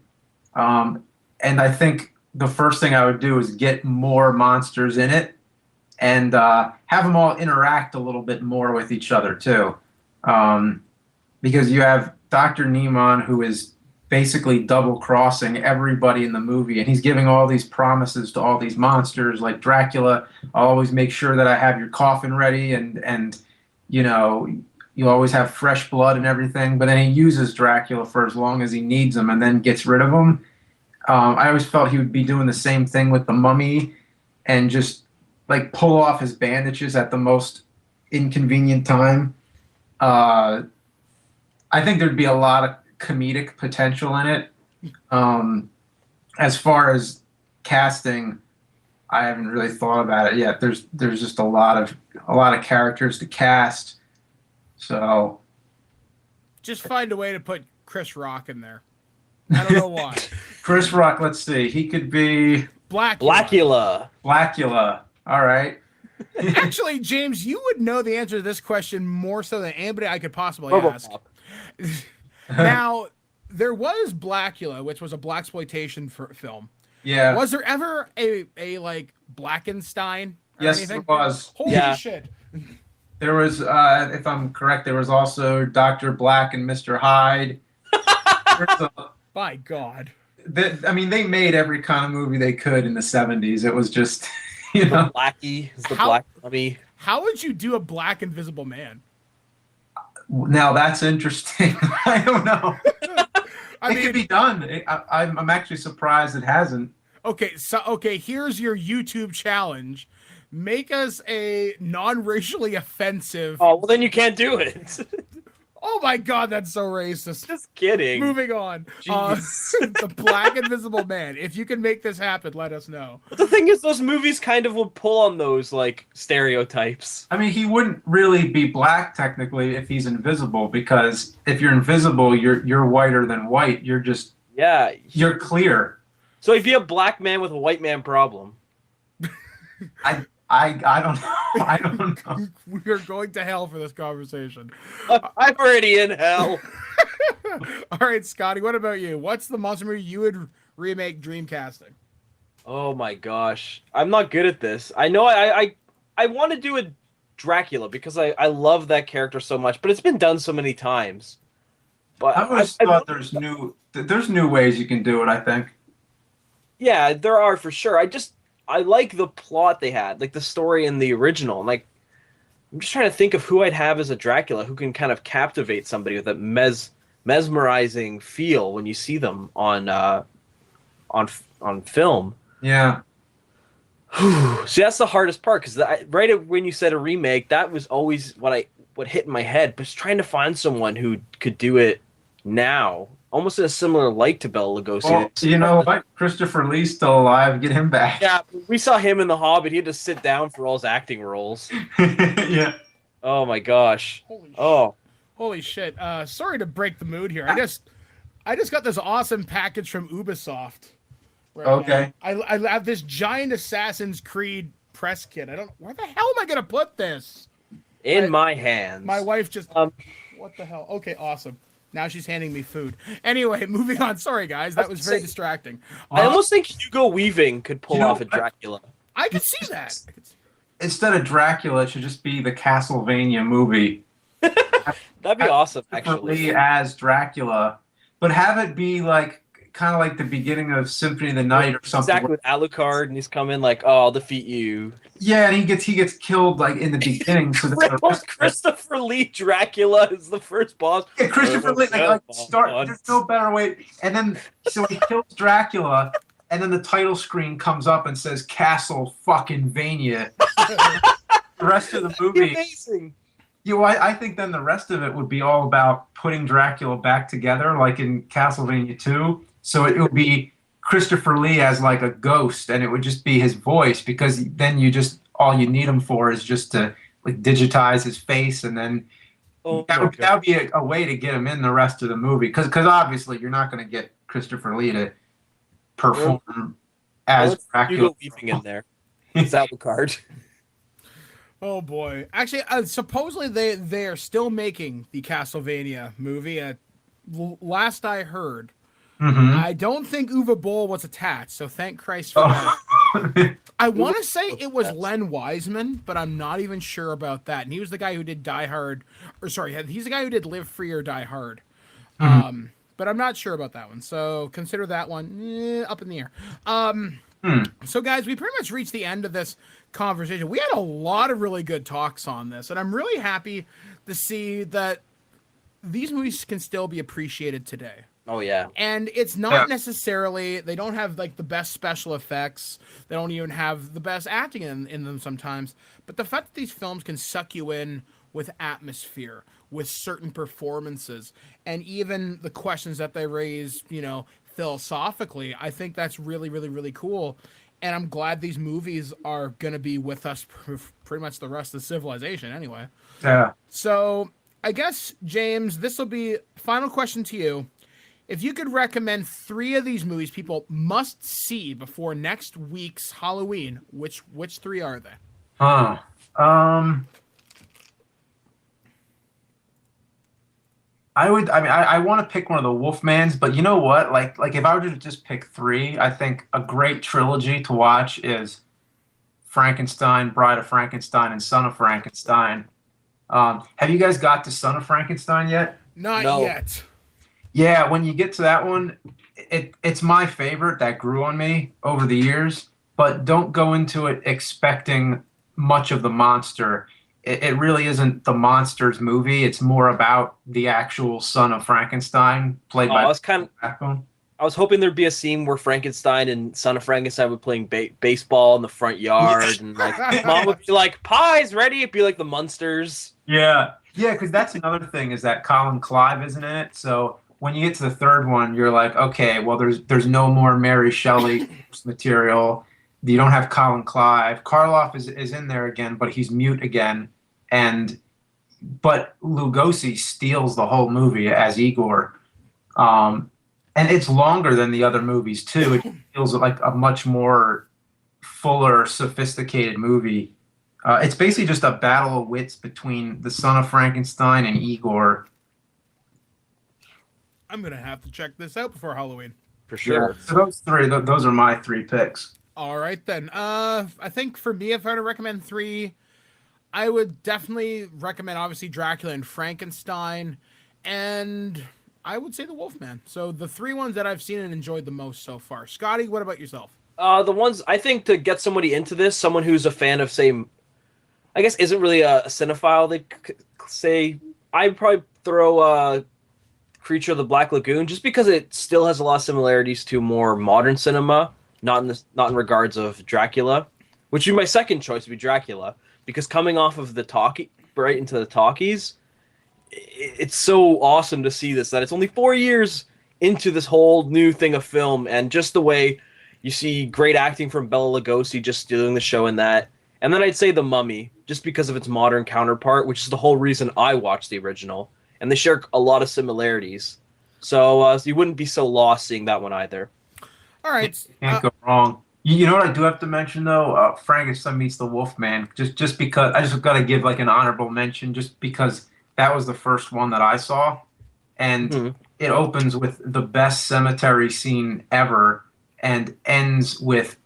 And I think the first thing I would do is get more monsters in it and have them all interact a little bit more with each other too. Because you have Dr. Neiman, who is basically double crossing everybody in the movie, and he's giving all these promises to all these monsters like Dracula. I'll always make sure that I have your coffin ready, and you know, you always have fresh blood and everything. But then he uses Dracula for as long as he needs him and then gets rid of him. I always felt he would be doing the same thing with the Mummy and just like pull off his bandages at the most inconvenient time. I think there'd be a lot of comedic potential in it. As far as casting, I haven't really thought about it yet. There's just a lot of characters to cast. So Just find a way to put Chris Rock in there. I don't know why. Chris Rock, let's see. He could be Blackula. Blackula. All right. Actually, James, you would know the answer to this question more so than anybody I could possibly ask. Now, there was Blackula, which was a blaxploitation film. Yeah. Was there ever a like Blackenstein or Yes, anything? there was. Holy shit. There was, if I'm correct, there was also Dr. Black and Mr. Hyde. My God. I mean, they made every kind of movie they could in the 70s. It was just, you know. Blackie is the Black Mummy. How would you do a black invisible man? Now that's interesting. I don't know. I mean, it could be done. I'm actually surprised it hasn't. Okay, here's your YouTube challenge. Make us a non-racially offensive. Oh, well, then you can't do it. Oh my God, that's so racist. Just kidding. Moving on. The Black Invisible Man. If you can make this happen, let us know. But the thing is, those movies kind of will pull on those like stereotypes. I mean, he wouldn't really be black technically if he's invisible, because if you're invisible, you're whiter than white. You're just you're clear. So he'd be a black man with a white man problem. I don't know. I don't know. We are going to hell for this conversation. I'm already in hell. All right, Scotty, what about you? What's the monster movie you would remake dreamcasting? Oh my gosh. I'm not good at this. I know I want to do a Dracula because I love that character so much, but it's been done so many times. But I always thought there's new ways you can do it, I think. Yeah, there are for sure. I like the plot they had, like the story in the original. Like, I'm just trying to think of who I'd have as a Dracula who can kind of captivate somebody with that mesmerizing feel when you see them on film. Yeah. See, that's the hardest part, because right when you said a remake, that was always what hit in my head. But just trying to find someone who could do it now, almost in a similar light to Bela Lugosi. Well, you know what? Christopher Lee's still alive. Get him back. Yeah, we saw him in The Hobbit. He had to sit down for all his acting roles. Yeah. Oh my gosh. Holy shit. Sorry to break the mood here. I just got this awesome package from Ubisoft. Right okay. now. I have this giant Assassin's Creed press kit. Where the hell am I gonna put this? In my hands. My wife just what the hell? Okay, awesome. Now she's handing me food. Anyway, moving on. Sorry, guys. That was very distracting. I almost think Hugo Weaving could pull off a Dracula. I could see that. Instead of Dracula, it should just be the Castlevania movie. That'd be awesome, actually. Lee as Dracula, but have it be like kind of like the beginning of Symphony of the Night or something. Exactly, with Alucard, and he's coming like, "Oh, I'll defeat you." Yeah, and he gets killed like in the beginning. So Christopher Lee Dracula is the first boss. Yeah, Christopher Lee. There's no better way. And then so he kills Dracula, and then the title screen comes up and says Castle fucking Vania. The rest of the movie. Amazing. I think then the rest of it would be all about putting Dracula back together, like in Castlevania 2. So it would be Christopher Lee as like a ghost, and it would just be his voice, because then all you need him for is just to like digitize his face, and then that would be a way to get him in the rest of the movie. Because obviously you're not going to get Christopher Lee to perform as Dracula. Weaving in there. It's Alucard. Oh boy! Actually, supposedly they are still making the Castlevania movie. last I heard, Mm-hmm. I don't think Uwe Boll was attached, so thank Christ for that. I want to say it was Len Wiseman, but I'm not even sure about that. And he was the guy who did Die Hard, or sorry, he's the guy who did Live Free or Die Hard. But I'm not sure about that one, so consider that one up in the air. So guys, we pretty much reached the end of this conversation. We had a lot of really good talks on this, and I'm really happy to see that these movies can still be appreciated today. Oh yeah. And it's not necessarily, they don't have like the best special effects. They don't even have the best acting in them sometimes. But the fact that these films can suck you in with atmosphere, with certain performances, and even the questions that they raise, philosophically, I think that's really, really, really cool. And I'm glad these movies are going to be with us pretty much the rest of civilization anyway. Yeah. So I guess, James, this will be final question to you. If you could recommend 3 of these movies people must see before next week's Halloween, which 3 are they? I want to pick one of the Wolfmans, but you know what? Like if I were to just pick 3, I think a great trilogy to watch is Frankenstein, Bride of Frankenstein, and Son of Frankenstein. Have you guys got to Son of Frankenstein yet? Not No. yet. Yeah, when you get to that one, it's my favorite. That grew on me over the years, but don't go into it expecting much of the monster. It really isn't the monster's movie. It's more about the actual son of Frankenstein, played by Backbone. I was hoping there'd be a scene where Frankenstein and Son of Frankenstein would playing baseball in the front yard, and like Mom would be like, "Pie's ready." It'd be like the Munsters. Yeah, because that's another thing is that Colin Clive isn't in it. So when you get to the third one, you're like, okay, well, there's no more Mary Shelley material. You don't have Colin Clive. Karloff is in there again, but he's mute again. But Lugosi steals the whole movie as Igor. And it's longer than the other movies, too. It feels like a much more fuller, sophisticated movie. It's basically just a battle of wits between the son of Frankenstein and Igor. I'm going to have to check this out before Halloween. For sure. Yeah. So those 3, those are my 3 picks. All right, then. I think for me, if I were to recommend 3, I would definitely recommend, obviously, Dracula and Frankenstein, and I would say The Wolfman. So the 3 ones that I've seen and enjoyed the most so far. Scotty, what about yourself? The ones, I think, to get somebody into this, someone who's a fan of, say, I guess isn't really a cinephile, they say, I'd probably throw Creature of the Black Lagoon, just because it still has a lot of similarities to more modern cinema, not in regards of Dracula, which would be my second choice would be Dracula, because coming off of the talkie right into the talkies, it's so awesome to see this, that it's only 4 years into this whole new thing of film, and just the way you see great acting from Bela Lugosi just doing the show in that. And then I'd say The Mummy, just because of its modern counterpart, which is the whole reason I watched the original. And they share a lot of similarities. So you wouldn't be so lost seeing that one either. All right. Can't go wrong. You know what I do have to mention, though? Frankenstein meets the Wolfman. Just because I just got to give like an honorable mention, just because that was the first one that I saw. And it opens with the best cemetery scene ever and ends with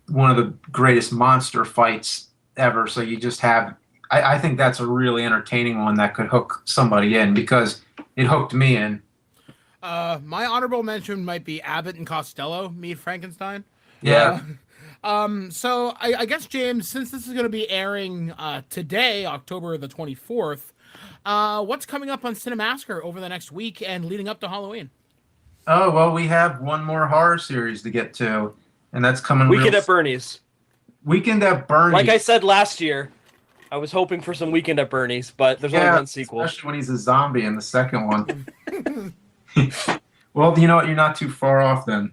one of the greatest monster fights ever. So you just have... I think that's a really entertaining one that could hook somebody in, because it hooked me in. My honorable mention might be Abbott and Costello meet Frankenstein. Yeah. So I guess, James, since this is going to be airing today, October the 24th, what's coming up on Cinemassacre over the next week and leading up to Halloween? Oh, well, we have one more horror series to get to, and that's coming Weekend at Bernie's. Weekend at Bernie's. Like I said last year, I was hoping for some Weekend at Bernie's, but there's only one sequel. Especially when he's a zombie in the second one. Well, you know what? You're not too far off then.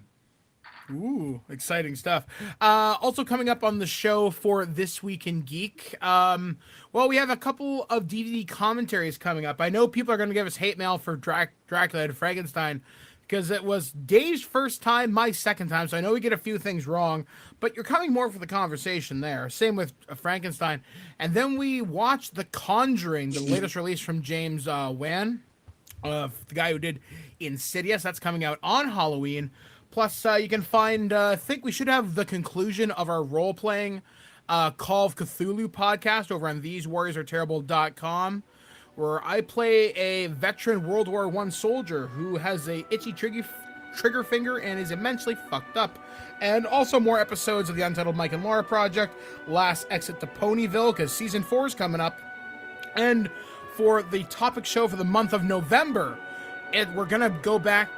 Ooh, exciting stuff. Also coming up on the show for This Week in Geek. Well, we have a couple of DVD commentaries coming up. I know people are going to give us hate mail for Dracula and Frankenstein, because it was Dave's first time, my second time, so I know we get a few things wrong, but you're coming more for the conversation there. Same with Frankenstein. And then we watched The Conjuring, the latest release from James Wan. The guy who did Insidious. That's coming out on Halloween. Plus, you can find, I think we should have the conclusion of our role-playing Call of Cthulhu podcast over on TheseWarriorsAreTerrible.com, where I play a veteran World War I soldier who has a itchy trigger finger and is immensely fucked up. And also more episodes of the Untitled Mike and Laura Project, Last Exit to Ponyville, because Season 4 is coming up. And for the topic show for the month of November, we're going to go back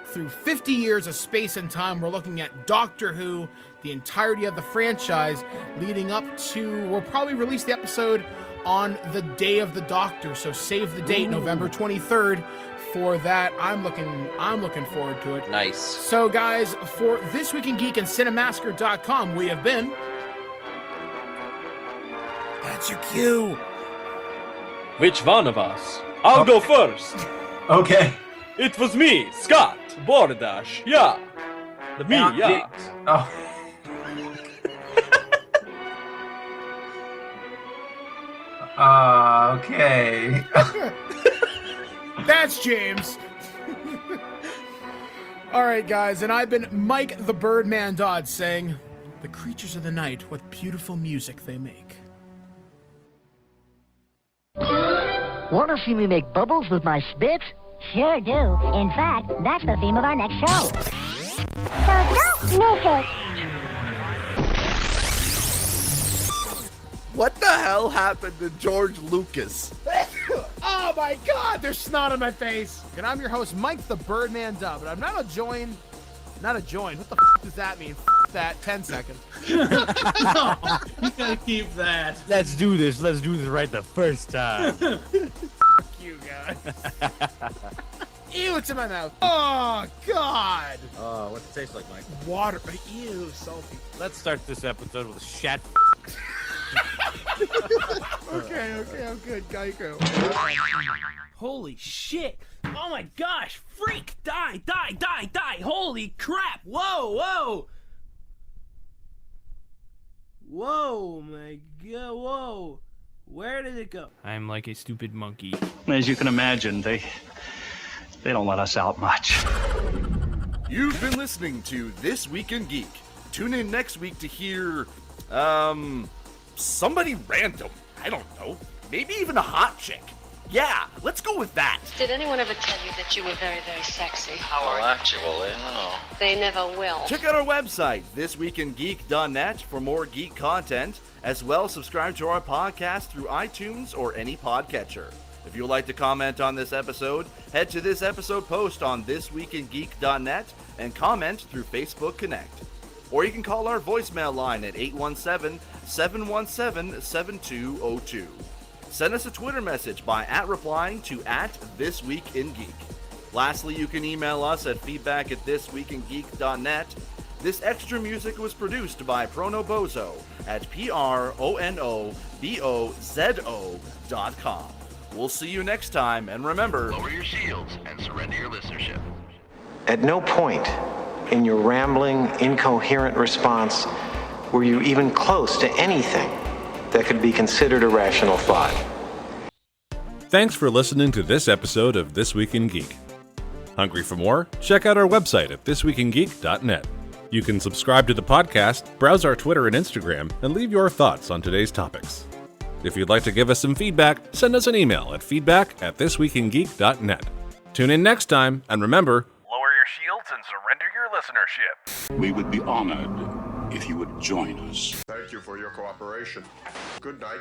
through 50 years of space and time. We're looking at Doctor Who, the entirety of the franchise, leading up to, we'll probably release the episode on the Day of the Doctor, so save the date, November 23rd. For that, I'm looking forward to it. Nice. So guys, for This Week in Geek and Cinemassacre.com, we have been... That's your cue. Which one of us? I'll go first. Okay. It was me, Scott Bordash. Yeah. Yeah. Oh. Okay. That's James. All right, guys, and I've been Mike the Birdman Dodd saying, the creatures of the night, what beautiful music they make. Want to see me make bubbles with my spit? Sure do. In fact, that's the theme of our next show. So don't miss it. What the hell happened to George Lucas? Oh my God, there's snot on my face. And I'm your host, Mike the Birdman Dub, and I'm not a join. What the does that mean? That 10 seconds. No, you gotta keep that. Let's do this right the first time. Fuck you guys. Ew, it's in my mouth. Oh God. What's it taste like, Mike? Water. Ew, salty. Let's start this episode with a shat. Okay, I'm good. Geico. Holy shit! Oh my gosh! Freak! Die! Holy crap! Whoa! Whoa, my God! Whoa! Where did it go? I'm like a stupid monkey. As you can imagine, they don't let us out much. You've been listening to This Week in Geek. Tune in next week to hear, somebody random. I don't know. Maybe even a hot chick. Yeah, let's go with that. Did anyone ever tell you that you were very, very sexy? Well, actually, no. They never will. Check out our website, thisweekingeek.net, for more geek content. As well, subscribe to our podcast through iTunes or any podcatcher. If you would like to comment on this episode, head to this episode post on thisweekingeek.net and comment through Facebook Connect. Or you can call our voicemail line at 817-717-7202. Send us a Twitter message by replying to @ThisWeekInGeek. Lastly, you can email us at feedback@thisweekingeek.net. This extra music was produced by Pronobozo at pronobozo.com. We'll see you next time, and remember, Lower your shields and surrender your listenership. At no point in your rambling, incoherent response were you even close to anything that could be considered a rational thought. Thanks for listening to this episode of This Week in Geek. Hungry for more? Check out our website at thisweekingeek.net. You can subscribe to the podcast, browse our Twitter and Instagram, and leave your thoughts on today's topics. If you'd like to give us some feedback, send us an email at feedback@thisweekingeek.net. Tune in next time, and remember, Lower your shields and surrender your listenership. We would be honored if you would join us. Thank you for your cooperation. Good night.